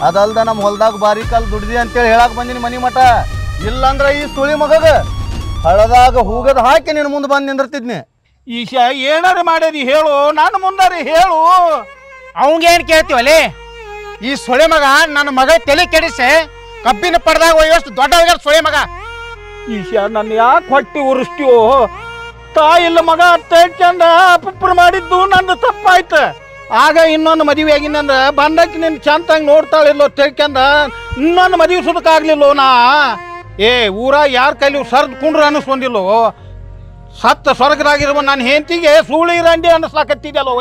ಅದಲ್ದ ನಮ್ಮ ಹೊಲ್ದಾಗ ಬಾರಿ ಕಾಲ್ ದುಡ್ದಿ ಅಂತೇಳಿ ಹೇಳಕ್ ಬಂದಿನಿ ಮನಿ ಮಠ ಇಲ್ಲಂದ್ರ ಈ ಸುಳಿ ಮಗಗ ಹಳದಾಗ ಹೂಗದ ಹಾಕಿ ನಿನ್ನ ಮುಂದೆ ಬಂದು ನಿಂದಿರ್ತಿದ್ನಿ ಈಶ ಏನಾರು ಮಾಡ್ಯಾರಿ ಹೇಳು ನಾನು ಮುಂದಾರಿ ಹೇಳು ಅವಂಗೇನ್ ಕೇಳ್ತೀವಲ್ಲಿ ಈ ಸೊಳೆ ಮಗ ನನ್ನ ಮಗ ತಲೆ ಕೆಡಿಸಿ ಕಬ್ಬಿನ ಪಡೆದಾಗ ಒಯ್ಯೋಷ್ಟು ದೊಡ್ಡ ಸೊಳೆ ಮಗ ಈಶ ನನ್ನ ಯಾಕೆ ಹೊಟ್ಟಿ ಉರಿಸ್ತೀವೋ ತಾಯಿಲ್ಲ ಮಗ ಚಂದ ಪುಪ್ಪರು ಮಾಡಿದ್ದು ನಂದು ತಪ್ಪಾಯ್ತು ಆಗ ಇನ್ನೊಂದು ಮದುವೆ ಆಗಿನಂದ್ರ ಬಂದಕ್ಕೆ ನಿನ್ನ ಚಂದಂಗೆ ನೋಡ್ತಾಳಿಲ್ಲೋ ತಿಳ್ಕೊಂಡ ಇನ್ನೊಂದು ಮದುವೆ ಸುದಕ್ಕಾಗ್ಲಿಲ್ಲೋ ನಾ ಊರ ಯಾರ ಕೈಲಿ ಸರ್ದ್ ಕುಂಡ್ರ ಅನ್ನಿಸ್ಕೊಂಡಿಲ್ಲೋ ಸತ್ತ ಸ್ವರ್ಗದಾಗಿರುವ ನನ್ನ ಹೆಂಡತಿಗೆ ಸೂಳಿ ರಂಡಿ ಅನ್ನಿಸ್ಲಾಕತ್ತಿದ್ದಲ್ಲೋ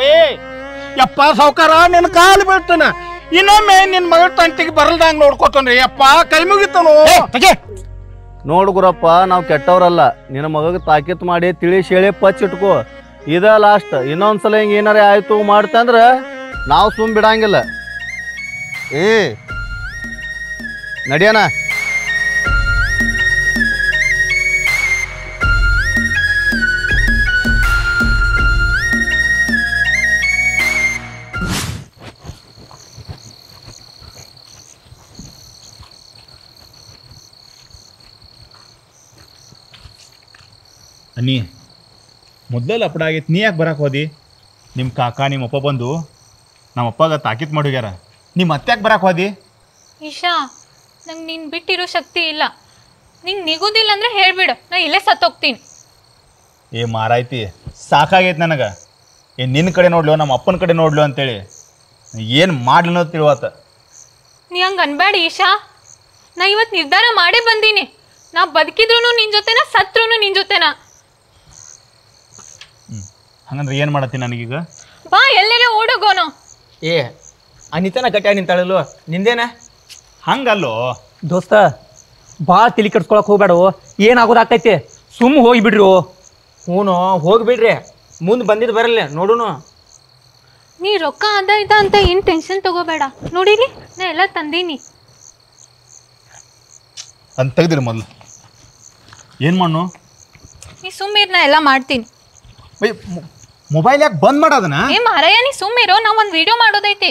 ಯಪ್ಪ ಸಾವ್ಕಾರ ನಿನ್ನ ಕಾಲು ಬೀಳ್ತಾನ ಇನ್ನೊಮ್ಮೆ ನಿನ್ನ ಮಗಳ ತಂಟಿಗೆ ಬರಲ್ದಂಗೆ ನೋಡ್ಕೊತಾನ್ರಿ ಯಪ್ಪ ಕೈ ಮುಗಿತಾನು ನೋಡು ಗುರಪ್ಪ ನಾವು ಕೆಟ್ಟವ್ರಲ್ಲ ನಿನ್ನ ಮಗಗೆ ತಾಕೀತ್ ಮಾಡಿ ತಿಳಿಸಿ ಹೇಳಿ ಪಚ್ಚಿಟ್ಕೋ ಇದ ಲಾಸ್ಟ್ ಇನ್ನೊಂದ್ಸಲ ಹಿಂಗೆ ಏನಾರ ಆಯ್ತು ಮಾಡ್ತಂದ್ರ ನಾವು ಸುಮ್ ಬಿಡಂಗಿಲ್ಲ ನಡಿಯಣ ಅನ್ನಿ ಮೊದಲೇ ಲಪಡ ಆಗೈತಿ ನೀ ಯಾಕೆ ಬರಕ್ಕೆ ಹೋದಿ ನಿಮ್ಮ ಕಾಕ ನಿಮ್ಮಪ್ಪ ಬಂದು ನಮ್ಮಪ್ಪಗ ತಾಕೀತ್ ಮಾಡೋಗ್ಯಾರ ನಿಮ್ಮ ಮತ್ತೆ ಯಾಕೆ ಬರಕ್ಕೆ ಹೋದಿ ಈಶಾ ನಂಗೆ ನೀನು ಬಿಟ್ಟಿರೋ ಶಕ್ತಿ ಇಲ್ಲ ನಿಂಗೆ ನಿಗೋದಿಲ್ಲ ಅಂದರೆ ಹೇಳ್ಬಿಡು ನಾ ಇಲ್ಲೇ ಸತ್ತೋಗ್ತೀನಿ ಮಾರಾಯ್ತಿ ಸಾಕಾಗೈತಿ ನನಗೆ ನಿನ್ನ ಕಡೆ ನೋಡ್ಲು ನಮ್ಮ ಅಪ್ಪನ ಕಡೆ ನೋಡ್ಲು ಅಂತೇಳಿ ಏನು ಮಾಡ್ಲಿ ಅನ್ನೋದು ತಿಳುವತ್ತ ನೀ ಹಂಗೆ ಅನ್ಬೇಡ ಈಶಾ ನಾ ಇವತ್ತು ನಿರ್ಧಾರ ಮಾಡೇ ಬಂದೀನಿ ನಾ ಬದುಕಿದ್ರು ನಿನ್ನ ಜೊತೆನ ಸತ್ರು ನಿನ್ನ ಜೊತೆನ ಹಂಗಂದ್ರೆ ಏನು ಮಾಡತ್ತಿ ನನಗೀಗ ಬಾ ಎಲ್ಲೆಲ್ಲ ಓಡೋಗೋನು ಅನಿತನ ಗಟ್ಟಿ ನಿಂತಾಳಲ್ವ ನಿಂದೇನ ಹಂಗಲ್ಲೋ ದೋಸ್ತ ಭಾಳ ತಲೆ ಕೆಡ್ಸ್ಕೊಳಕ್ ಹೋಗ್ಬೇಡ ಏನಾಗೋದಾಕೈತಿ ಸುಮ್ಮ ಹೋಗಿಬಿಡ್ರಿ ಹ್ಞೂ ಹೋಗ್ಬಿಡ್ರಿ ಮುಂದೆ ಬಂದಿದ್ದು ಬರಲ್ಲ ನೋಡುನು ನೀ ರೊಕ್ಕ ಆದ ಅಂತ ಏನು ಟೆನ್ಷನ್ ತಗೋಬೇಡ ನೋಡಿಲಿ ನಾ ಎಲ್ಲ ತಂದೀನಿ ಅಂತ ತೆಗ್ದಿರಿ ಮೊದಲು ಏನು ಮಾಡು ನೀ ಸುಮ್ಮಿರ್ ನಾ ಎಲ್ಲ ಮಾಡ್ತೀನಿ ಮೊಬೈಲ್ ಯಾಕೆ ಬಂದ್ ಮಾಡೋದನ್ನ ಮಾರಾಯ ನೀ ಸುಮ್ಮಿರೋ ನಾ ಒಂದು ವಿಡಿಯೋ ಮಾಡೋದೈತಿ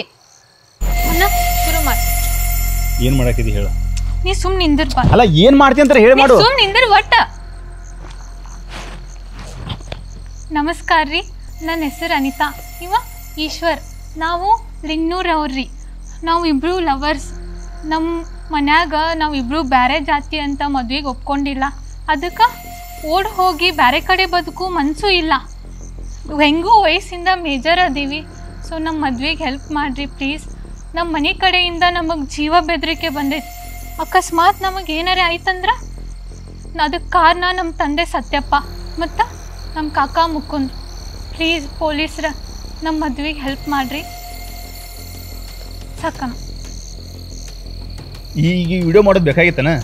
ಶುರು ಮಾಡಿ ಏನು ಮಾಡಾಕಿದಿ ಹೇಳು ನೀ ಸುಮ್ ನಿಂದಿರ್ ಬಾ ಅಲ್ಲ ಏನು ಮಾಡ್ತೀನಿ ಅಂತ ಹೇಳಿ ಮಾಡು ಸುಮ್ ನಿಂದಿರ್ ಒಟ್ಟ ನಮಸ್ಕಾರ ರೀ ನನ್ನ ಹೆಸರು ಅನಿತಾ ಇವ ಈಶ್ವರ್ ನಾವು ಲಿಂಗ್ನೂರವ್ರಿ ನಾವು ಇಬ್ರು ಲವರ್ಸ್ ನಮ್ಮ ಮನ್ಯಾಗ ನಾವಿಬ್ರು ಬೇರೆ ಜಾತಿ ಅಂತ ಮದುವೆಗೆ ಒಪ್ಕೊಂಡಿಲ್ಲ ಅದಕ್ಕೆ ಓಡ್ ಹೋಗಿ ಬೇರೆ ಕಡೆ ಬದುಕು ಮನಸ್ಸು ಇಲ್ಲ ಹೆಂಗೂ ವಯಸ್ಸಿಂದ ಮೇಜರ್ ಅದೀವಿ ಸೊ ನಮ್ಮ ಮದ್ವೆಗೆ ಹೆಲ್ಪ್ ಮಾಡಿರಿ ಪ್ಲೀಸ್ ನಮ್ಮ ಮನೆ ಕಡೆಯಿಂದ ನಮಗೆ ಜೀವ ಬೆದರಿಕೆ ಬಂದೈತಿ ಅಕಸ್ಮಾತ್ ನಮಗೆ ಏನಾರೇ ಆಯ್ತಂದ್ರೆ ಅದಕ್ಕೆ ಕಾರಣ ನಮ್ಮ ತಂದೆ ಸತ್ಯಪ್ಪ ಮತ್ತು ನಮ್ಮ ಕಾಕ ಮುಕುಂದ್ ಪ್ಲೀಸ್ ಪೊಲೀಸ್ರ ನಮ್ಮ ಮದ್ವೆಗೆ ಹೆಲ್ಪ್ ಮಾಡಿರಿ ಸಾಕಣ ಈಗ ವಿಡಿಯೋ ಮಾಡೋದು ಬೇಕಾಗಿತ್ತನ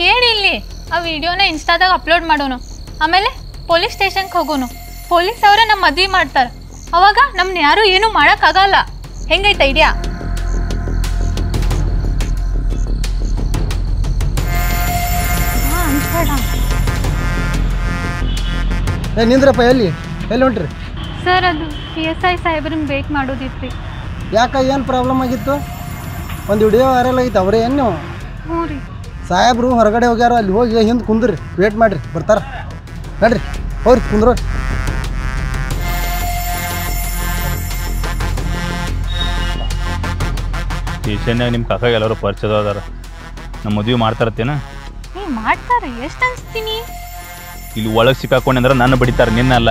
ಕೇಳಿ ಇಲ್ಲಿ ಆ ವಿಡಿಯೋನ ಇನ್ಸ್ಟಾದಾಗ ಅಪ್ಲೋಡ್ ಮಾಡೋನು ಆಮೇಲೆ ಪೊಲೀಸ್ ಸ್ಟೇಷನ್ಗೆ ಹೋಗೋನು ಪೊಲೀಸ್ ಅವರೇ ನಮ್ಮ ಮದ್ವೆ ಮಾಡ್ತಾರೆ ಅವಾಗ ನಮ್ಮನ್ನ ಯಾರೂ ಏನೂ ಮಾಡೋಕ್ಕಾಗಲ್ಲ ಹೆಂಗೈತೆ ಐಡಿಯಾ ನಿಂದ್ರಪ್ಪ ಎಲ್ಲಿ ಹೊಂಟ್ರಿ? ಸರ್ ಅದು PSI ಸಾಹೇಬ್ರನ್ನ ಭೇಟಿ ಮಾಡೋದಿತ್ತು ರೀ. ಯಾಕೆ ಏನು ಪ್ರಾಬ್ಲಮ್ ಆಗಿತ್ತು? ಒಂದು ವಿಡಿಯೋ ವೈರಲ್ ಆಗಿತ್ತು ಅವರೇ ಏನು ನೀವು? ಹ್ಞೂ ರೀ. ಸಾಹೇಬ್ರು ಹೊರಗಡೆ ಹೋಗ್ಯಾರ, ಅಲ್ಲಿ ಹೋಗಿ ಹಿಂದೆ ಕುಂದ್ರಿ, ವೇಟ್ ಮಾಡಿರಿ, ಬರ್ತಾರ ನಡ್ರಿ, ಹೋಗ್ರಿ ಕುಂದ್ರು. ಸ್ಟೇಷನ್ಯಾಗ ನಿಮ್ಮ ಕಾಕಾಗ ಎಲ್ಲರೂ ಪರಿಚಯ ಅದಾರ. ನಮ್ಮ ಮದುವೆ ಮಾಡ್ತಾರತ್ತೇನ? ಮಾಡ್ತಾರೆ, ಎಷ್ಟು ಅನ್ಸ್ತೀನಿ. ಇಲ್ಲಿ ಒಳಗೆ ಸಿಕ್ಕಾಕೊಂಡ್ರೆ ನನ್ನ ಬಡಿತಾರೆ, ನಿನ್ನಲ್ಲ.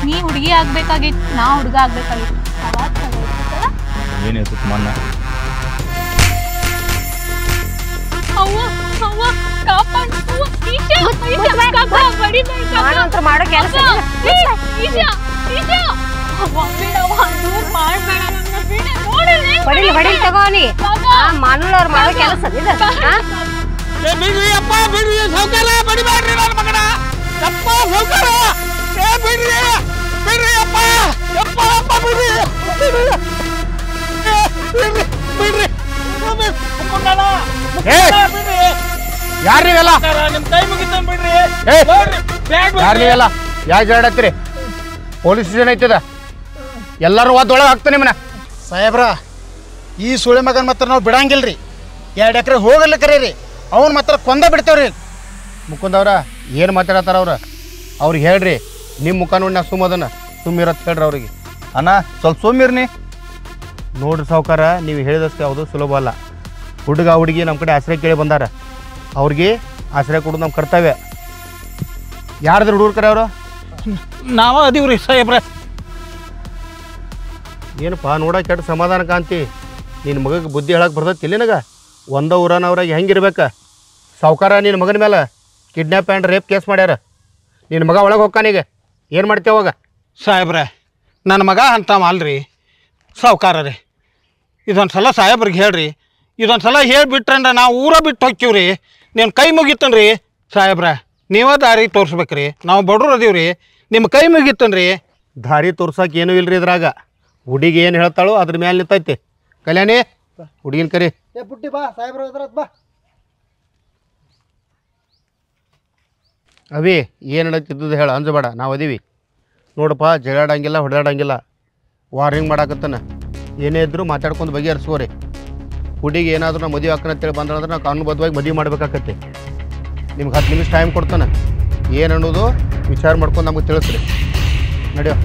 ನೀ ಹುಡುಗಿ ಆಗ್ಬೇಕಾಗಿತ್ತು, ನಾ ಹುಡುಗ ಆಗ್ಬೇಕಾಗಿತ್ತು. ಏನಿರ್ತೈತಿ ಮನ್ನ? ಮಾಡೋ ಕೆಲಸ ಬಡಿಲ್ ತಗೋನಿ. ಮಾನೂಳವ್ರು ಮಾಡೋ ಕೆಲಸ ಯಾರಿವೆಲ್ಲ ಯಾರಿವೆಲ್ಲ ಯಾಕೆ ಜಾಡತ್ರಿ? ಪೊಲೀಸ್ ಸ್ಟೇಷನ್ ಐತದ, ಎಲ್ಲರೂ ಒಳಗೆ ಹಾಕ್ತಾನೆ ನಿಮ್ಮನ್ನ. ಸಾಹೇಬ್ರ, ಈ ಸುಳೆ ಮಗನ ಮಾತ್ರ ನಾವು ಬಿಡಂಗಿಲ್ರಿ. 2 ಎಕರೆ ಹೋಗಲ್ಲ ಕರೀರಿ, ಅವ್ನು ಮಾತ್ರ ಕೊಂದ ಬಿಡ್ತೇವ್ರಿ. ಮುಕುಂದವ್ರ ಏನು ಮಾತಾಡತ್ತಾರ ಅವ್ರಿಗೆ ಹೇಳ್ರಿ, ನಿಮ್ಮ ಮುಖ ನೋಡಿ ನಾ ಸುಮ್ಮದನ್ನ ಸುಮ್ಮಿರತ್ ಹೇಳ್ರಿ ಅವ್ರಿಗೆ. ಅಣ್ಣ ಸ್ವಲ್ಪ ಸುಮ್ಮಿರ್ನಿ. ನೋಡ್ರಿ ಸಾವುಕಾರ, ನೀವು ಹೇಳಿದಷ್ಟು ಯಾವುದು ಸುಲಭ ಅಲ್ಲ. ಹುಡುಗ ಹುಡುಗಿ ನಮ್ಮ ಕಡೆ ಆಶ್ರಯ ಕೇಳಿ ಬಂದಾರ, ಅವ್ರಿಗೆ ಆಶ್ರಯ ಕೊಡೋದು ನಮ್ಮ ಕರ್ತವ್ಯ. ಯಾರ್ದು ಹುಡುಗರು ಕರೆ ಅವರು? ನಾವ ಅದೀವ್ರಿ ಸಾಹೇಬ್ರ. ಏನಪ್ಪ ನೋಡ ಕೆಟ್ಟ ಸಮಾಧಾನ ಕಾಂತಿ. ನಿನ್ನ ಮಗಗೆ ಬುದ್ಧಿ ಹೇಳಕ್ಕೆ ಬರ್ತೈತಿ ನಿನಗ? ಒಂದ ಊರನವ್ರಾಗ ಹೆಂಗಿರ್ಬೇಕ? ಸಾವುಕಾರ ನಿನ್ನ ಮಗನ ಮೇಲೆ ಕಿಡ್ನ್ಯಾಪ್ ಆ್ಯಂಡ್ ರೇಪ್ ಕೇಸ್ ಮಾಡ್ಯಾರ. ನಿನ್ನ ಮಗ ಒಳಗೆ ಹೋಗ್ಕಾನೀಗ, ಏನು ಮಾಡ್ತೇವೆ ಅವಾಗ? ಸಾಹೇಬ್ರ, ನನ್ನ ಮಗ ಅಂತವ ಅಲ್ರಿ ಸಾವುಕಾರ ರೀ. ಇದೊಂದು ಸಲ ಸಾಹೇಬ್ರಿಗೆ ಹೇಳ್ರಿ, ಇದೊಂದು ಸಲ ಹೇಳಿಬಿಟ್ರಂದ್ರೆ ನಾವು ಊರ ಬಿಟ್ಟು ಹೋಗ್ತೀವ್ರಿ. ನಿಮ್ಮ ಕೈ ಮುಗಿತನ್ರಿ ಸಾಹೇಬ್ರ, ನೀವೇ ದಾರಿ ತೋರಿಸ್ಬೇಕ್ರಿ. ನಾವು ಬಡ್ರು ಅದೀವ್ರಿ, ನಿಮ್ಮ ಕೈ ಮುಗಿತನ್ರಿ. ದಾರಿ ತೋರ್ಸಕ್ಕೆ ಏನೂ ಇಲ್ರಿ ಇದ್ರಾಗ. ಹುಡುಗಿ ಏನು ಹೇಳ್ತಾಳೋ ಅದ್ರ ಮೇಲೆ ನಿಂತೈತಿ. ಕಲ್ಯಾಣಿ, ಹುಡುಗಿನ ಕರಿ. ಪುಟ್ಟಿ ಬಾ, ಸಾಹೇಬ್ರ ಬಾ. ಅವಿ ಏನು ನಡೀತಿದ್ದು ಹೇಳ, ಅಂಜಬೇಡ, ನಾವು ಅದೀವಿ. ನೋಡಪ್ಪ, ಜಗಾಡಂಗಿಲ್ಲ, ಹೊಡೆದಾಡಂಗಿಲ್ಲ, ವಾರ್ನಿಂಗ್ ಮಾಡಾಕತ್ತಾನ. ಏನೇ ಇದ್ದರೂ ಮಾತಾಡ್ಕೊಂಡು ಬಗೆಹರಿಸ್ಕೋರಿ. ಹುಡುಗಿ ಏನಾದರೂ ನಾವು ಮದುವೆ ಹಾಕೋಣ ಬಂದ್ರೆ ನಾವು ಕಾನೂನುಬದ್ಧವಾಗಿ ಮದುವೆ ಮಾಡ್ಬೇಕಾಕತ್ತೆ. ನಿಮ್ಗೆ 10 ನಿಮಿಷ ಟೈಮ್ ಕೊಡ್ತಾನೆ. ಏನು ಅನ್ನೋದು ವಿಚಾರ ಮಾಡ್ಕೊಂಡು ನಮಗೆ ತಿಳಿಸ್ರಿ. ನಡೆಯೋ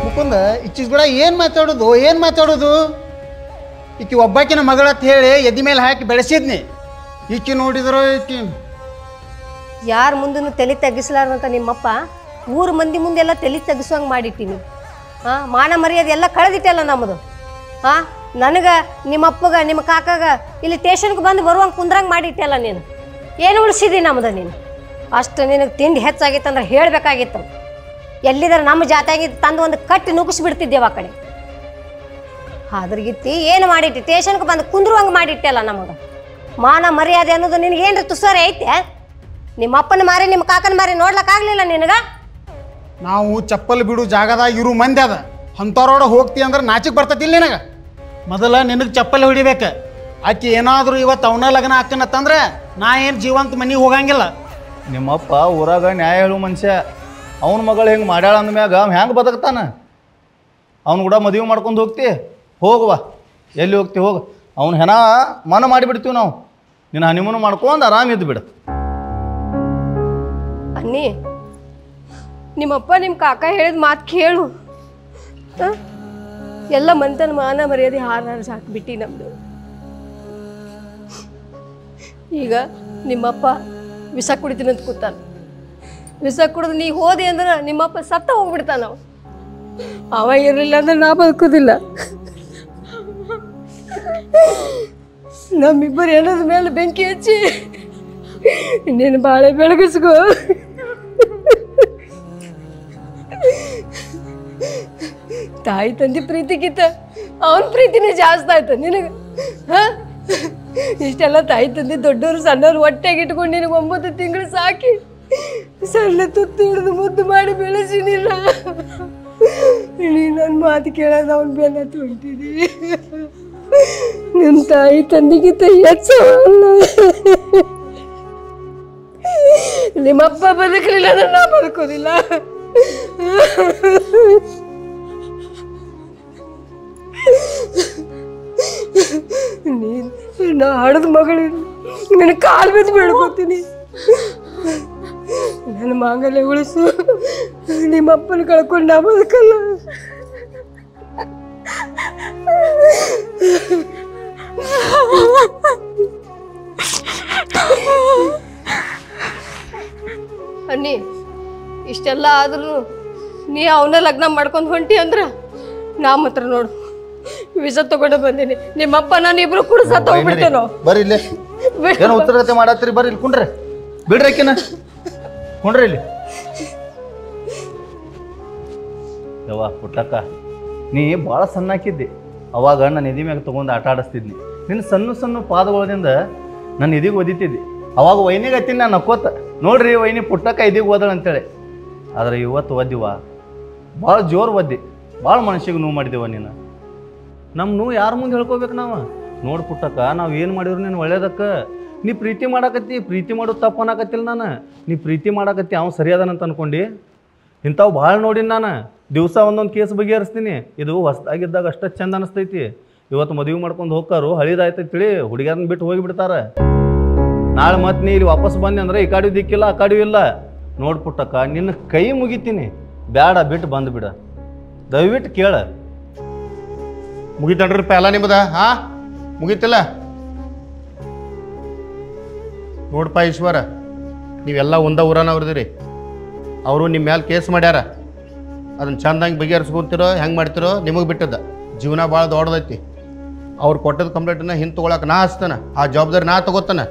ಮುಕುಂದ, ಇಚ್ಚಿಸ್ ಕೂಡ ಏನು ಮಾತಾಡೋದು? ಈಕಿ ಒಬ್ಬಾಕಿನ ಮಗಳಂತ ಹೇಳಿ ಎದಿ ಮೇಲೆ ಹಾಕಿ ಬೆಳೆಸಿದ್ನಿ. ಈಕಿ ನೋಡಿದ್ರು ಈಕಿ ಯಾರ ಮುಂದೂ ತಲೆ ತಗ್ಗಿಸ್ಲಾರ್ದಂತ ನಿಮ್ಮಪ್ಪ ಊರು ಮಂದಿ ಮುಂದೆಲ್ಲ ತಲೆ ತಗ್ಗಿಸೋಂಗೆ ಮಾಡಿಟ್ಟಿನಿ. ಮಾನ ಮರ್ಯಾದೆ ಎಲ್ಲ ಕಳೆದಿಟ್ಟಲ್ಲ ನಮ್ಮದು. ನನಗೆ ನಿಮ್ಮಪ್ಪಗ ನಿಮ್ಮ ಕಾಕಾಗ ಇಲ್ಲಿ ಸ್ಟೇಷನ್ಗೆ ಬಂದು ಬರುವಂಗೆ ಕುಂದ್ರಂಗೆ ಮಾಡಿಟ್ಟಲ್ಲ ನೀನು. ಏನು ಉಳಿಸಿದಿ ನಮ್ಮದು ನೀನು? ಅಷ್ಟು ನಿನಗೆ ತಿಂಡಿ ಹೆಚ್ಚಾಗಿತ್ತಂದ್ರೆ ಹೇಳಬೇಕಾಗಿತ್ತು. ಎಲ್ಲಿದ್ದಾರೆ ನಮ್ಮ ಜಾತಿಯಾಗಿ ತಂದು ಒಂದು ಕಟ್ಟಿ ನುಗ್ಗಿಸ್ಬಿಡ್ತಿದ್ದೇವೆ ಆ ಕಡೆ. ಅದ್ರಗಿತ್ತಿ ಏನು ಮಾಡಿಟ್ಟಿ? ಸ್ಟೇಷನ್ಗೆ ಬಂದು ಕುಂದ್ರುವಂಗೆ ಮಾಡಿಟ್ಟಲ್ಲ ನಮಗೆ. ಮಾನ ಮರ್ಯಾದೆ ಅನ್ನೋದು ನಿನಗೇನ್ರಿ ತುಸರೆ ಐತೆ? ನಿಮ್ಮ ಅಪ್ಪನ ಮಾರಿ ನಿಮ್ಮ ಕಾಕನ ಮಾರಿ ನೋಡ್ಲಿಕ್ಕಾಗಲಿಲ್ಲ ನಿನಗೆ? ನಾವು ಚಪ್ಪಲ್ ಬಿಡು ಜಾಗದಾಗ ಇರು ಮಂದಿ ಅದ, ಅಂಥವ್ರೊಡ ಹೋಗ್ತಿ ಅಂದ್ರೆ ನಾಚಿಗೆ ಬರ್ತತಿಲ್ಲ ನಿನಗೆ. ಮೊದಲ ನಿನಗೆ ಚಪ್ಪಲ್ ಹೊಡಿಬೇಕು. ಆಕೆ ಏನಾದರೂ ಇವತ್ತು ಅವನ ಲಗ್ನ ಹಾಕನತ್ತಂದ್ರೆ ನಾ ಏನು ಜೀವಂತ ಮನೆಗೆ ಹೋಗಂಗಿಲ್ಲ. ನಿಮ್ಮಪ್ಪ ಊರಾಗ ನ್ಯಾಯ ಹೇಳು ಮನುಷ್ಯ. ಅವನ ಮಗಳು ಹೆಂಗೆ ಮಾಡ್ಯಾಳ ಅಂದ್ಮ್ಯಾಗ ಹೆಂಗೆ ಬದುಕ್ತಾನ? ಅವ್ನು ಕೂಡ ಮದುವೆ ಮಾಡ್ಕೊಂಡು ಹೋಗ್ತಿ? ಹೋಗುವ, ಎಲ್ಲಿ ಹೋಗ್ತಿ ಹೋಗು. ಅವ್ನ ಹೆಣ ಮನ ಮಾಡಿಬಿಡ್ತೀವಿ ನಾವು. ನಿನ್ನ ಹನಿಮೂನು ಮಾಡ್ಕೊಂಡು ಆರಾಮಿದ್ದು ಬಿಡು. ಅನ್ನಿ, ನಿಮ್ಮಪ್ಪ ನಿಮ್ಮ ಕಾಕ ಹೇಳಿದ ಮಾತು ಕೇಳು. ಎಲ್ಲ ಮಂತನ ಮಾನ ಮರ್ಯಾದೆ ಹಾರಾಡ್ಸಿ ಹಾಕಿಬಿಟ್ಟು ನಮ್ಮದು. ಈಗ ನಿಮ್ಮಪ್ಪ ವಿಷ ಕುಡಿತೀನಿ ಅಂತ ಕೂತಾನ. ವಿಷ ಕುಡಿದು ನೀ ಹೋದೆ ಅಂದ್ರೆ ನಿಮ್ಮಪ್ಪ ಸತ್ತ ಹೋಗ್ಬಿಡ್ತಾನ. ಅವ ಇರಲಿಲ್ಲ ಅಂದ್ರೆ ನಾ ಬದುಕೋದಿಲ್ಲ. ನಮ್ಮಿಬ್ಬರು ಏನದ ಮೇಲೆ ಬೆಂಕಿ ಹಚ್ಚಿ ನೀನು ಬಾಳೆ ಬೆಳಗಿಸ್ಕೋ. ತಾಯಿ ತಂದೆ ಪ್ರೀತಿಗಿತ್ತ ಅವನ ಪ್ರೀತಿನೇ ಜಾಸ್ತಿ ಆಯ್ತು ನಿನಗೆ. ಇಷ್ಟೆಲ್ಲ ತಾಯಿ ತಂದೆ ದೊಡ್ಡವರು ಸಣ್ಣವ್ರು ಹೊಟ್ಟೆಗೆ ಇಟ್ಕೊಂಡು ನಿನಗೆ 9 ತಿಂಗಳು ಸಾಕಿ ಸಣ್ಣ ತುತ್ತು ಹಿಡಿದು ಮುದ್ದು ಮಾಡಿ ಬೆಳೆಸಿನಿಲ್ಲ. ನೀ ನನ್ನ ಮಾತು ಕೇಳೋದು ಅವನ ಬೆನ್ನ ತುಂಬಿಟ್ಟಿದಿ. ನಿಮ್ಮ ತಾಯಿ ತಂದೆಗಿಂತ ಹೆಚ್ಚು ನಿಮ್ಮಪ್ಪ ಬದುಕಲಿಲ್ಲ ಅಂದ್ರೆ ನಾ ಬದುಕೋದಿಲ್ಲ. ನಾ ಹಡದ ಮಗಳಿರು ನಿನ್ನ ಕಾಲು ಬಿದ್ದು ಬೇಡ್ಕೋತೀನಿ. ನನ್ನ ಮಾಂಗಲ್ಯ ಉಳಿಸು. ನಿಮ್ಮಪ್ಪನ ಕಳ್ಕೊಂಡು ನಾ ಬದುಕಲ್ಲ. ಅನ್ನಿ ಇಷ್ಟೆಲ್ಲ ಆದ್ರೂ ನೀ ಅವನ ಲಗ್ನ ಮಾಡ್ಕೊಂಡು ಹೊಂಟಿ ಅಂದ್ರ ನಾ ಮಾತ್ರ ನೋಡು ವಿಷ ತಗೊಂಡು ಬಂದೀನಿ. ನಿಮ್ಮಪ್ಪ ನಾನು ಇಬ್ರು ಕೂಡ ಸತ್ತ ಹೋಗ್ಬಿಡ್ತೇನೋ. ಬರ್ರಿ ಇಲ್ಲೇ ಏನು ಉತ್ತರತೆ ಮಾಡತ್ತೀರಿ? ಬರ್ರಿ ಇಲ್ಲಿ ಕುಂಡ್ರಿ. ಬಿಡ್ರಿ ಆಕಿನ ಕುಂಡ್ರಿ ಇಲ್ಲಿ. ಯವ್ವ ಪುಟ್ಟಕ್ಕ, ನೀ ಭಾಳ ಸಣ್ಣ ಹಾಕಿದ್ದಿ. ಅವಾಗ ನನ್ನ ಎದಿ ಮ್ಯಾಗ ತೊಗೊಂಡು ಆಟ ಆಡಿಸ್ತಿದ್ನಿ. ನಿನ್ನ ಸಣ್ಣ ಸಣ್ಣ ಪಾದಗಳದಿಂದ ನನ್ನ ಎದಿಗೆ ಒದಿತಿದ್ದಿ. ಅವಾಗ ವೈನಿಗೆ ಹತ್ತೀನಿ ನಾನು ನಕ್ಕೋತ, ನೋಡ್ರಿ ವೈನಿ ಪುಟ್ಟಕ್ಕ ಎದಿಗೆ ಓದಳ ಅಂತೇಳಿ. ಆದರೆ ಇವತ್ತು ಒದ್ದಿವ, ಭಾಳ ಜೋರು ಒದ್ದಿ, ಭಾಳ ಮನುಷ್ಯಗೆ ನೋವು ಮಾಡಿದೆವ ನೀನು. ನಮ್ಮ ನೋವು ಯಾರ ಮುಂದೆ ಹೇಳ್ಕೊಬೇಕು ನಾವು? ನೋಡಿ ಪುಟ್ಟಕ್ಕ, ನಾವು ಏನು ಮಾಡಿದ್ರು ನೀನು ಒಳ್ಳೇದಕ್ಕೆ. ನೀ ಪ್ರೀತಿ ಮಾಡಾಕತ್ತಿ, ಪ್ರೀತಿ ಮಾಡೋದು ತಪ್ಪು ಅನ್ನಕತ್ತಿಲ್ಲ ನಾನು. ನೀ ಪ್ರೀತಿ ಮಾಡಾಕತ್ತಿ, ಅವ್ನು ಸರಿಯಾದನಂತ ಅನ್ಕೊಂಡು ಇಂಥವು ಭಾಳ ನೋಡಿನಿ ನಾನು. ದಿವಸ ಒಂದೊಂದು ಕೇಸ್ ಬಗೆಹರಿಸ್ತೀನಿ. ಇದು ಹೊಸದಾಗಿದ್ದಾಗ ಅಷ್ಟೇ ಚಂದ ಅನಿಸ್ತೈತಿ. ಇವತ್ತು ಮದುವೆ ಮಾಡ್ಕೊಂಡು ಹೋಗ್ಕಾರು ಹಳಿದಾಯ್ತೈತಿ ತಿಳಿ ಹುಡುಗಿಯರನ್ನ ಬಿಟ್ಟು ಹೋಗಿಬಿಡ್ತಾರೆ. ನಾಳೆ ಮತ್ತೆ ನೀ ಇಲ್ಲಿ ವಾಪಸ್ ಬಂದೆ ಅಂದ್ರೆ ಈ ಕಾಡಿಯೂ ದಿಕ್ಕಿಲ್ಲ ಆ ಕಾಡಿಯೂ ಇಲ್ಲ. ನೋಡಿ ಪುಟ್ಟಕ್ಕ, ನಿನ್ನ ಕೈ ಮುಗಿತೀನಿ, ಬೇಡ ಬಿಟ್ಟು ಬಂದುಬಿಡ. ದಯವಿಟ್ಟು ಕೇಳ. ಮುಗಿತಡ್ರಿ ಎಲ್ಲ ನಿಮ್ಮದ? ಹಾ ಮುಗಿತಿಲ್ಲ ನೋಡಪ್ಪ ಈಶ್ವರ, ನೀವೆಲ್ಲ ಒಂದ ಊರನವ್ರದಿರಿ. ಅವರು ನಿಮ್ಮ ಮೇಲೆ ಕೇಸ್ ಮಾಡ್ಯಾರ. ಅದನ್ನು ಚಂದಂಗೆ ಬಗೆಹರಿಸ್ಕೊತಿರೋ ಹೆಂಗೆ ಮಾಡ್ತಿರೋ ನಿಮಗೆ ಬಿಟ್ಟದ. ಜೀವನ ಭಾಳ ದೊಡ್ಡದೈತಿ. ಅವ್ರು ಕೊಟ್ಟದ ಕಂಪ್ಲೇಂಟನ್ನ ಹಿಂದೆ ತೊಗೊಳಕ್ಕೆ ನಾ ಹಚ್ತಾನೆ. ಆ ಜವಾಬ್ದಾರಿ ನಾ ತಗೋತಾನೆ.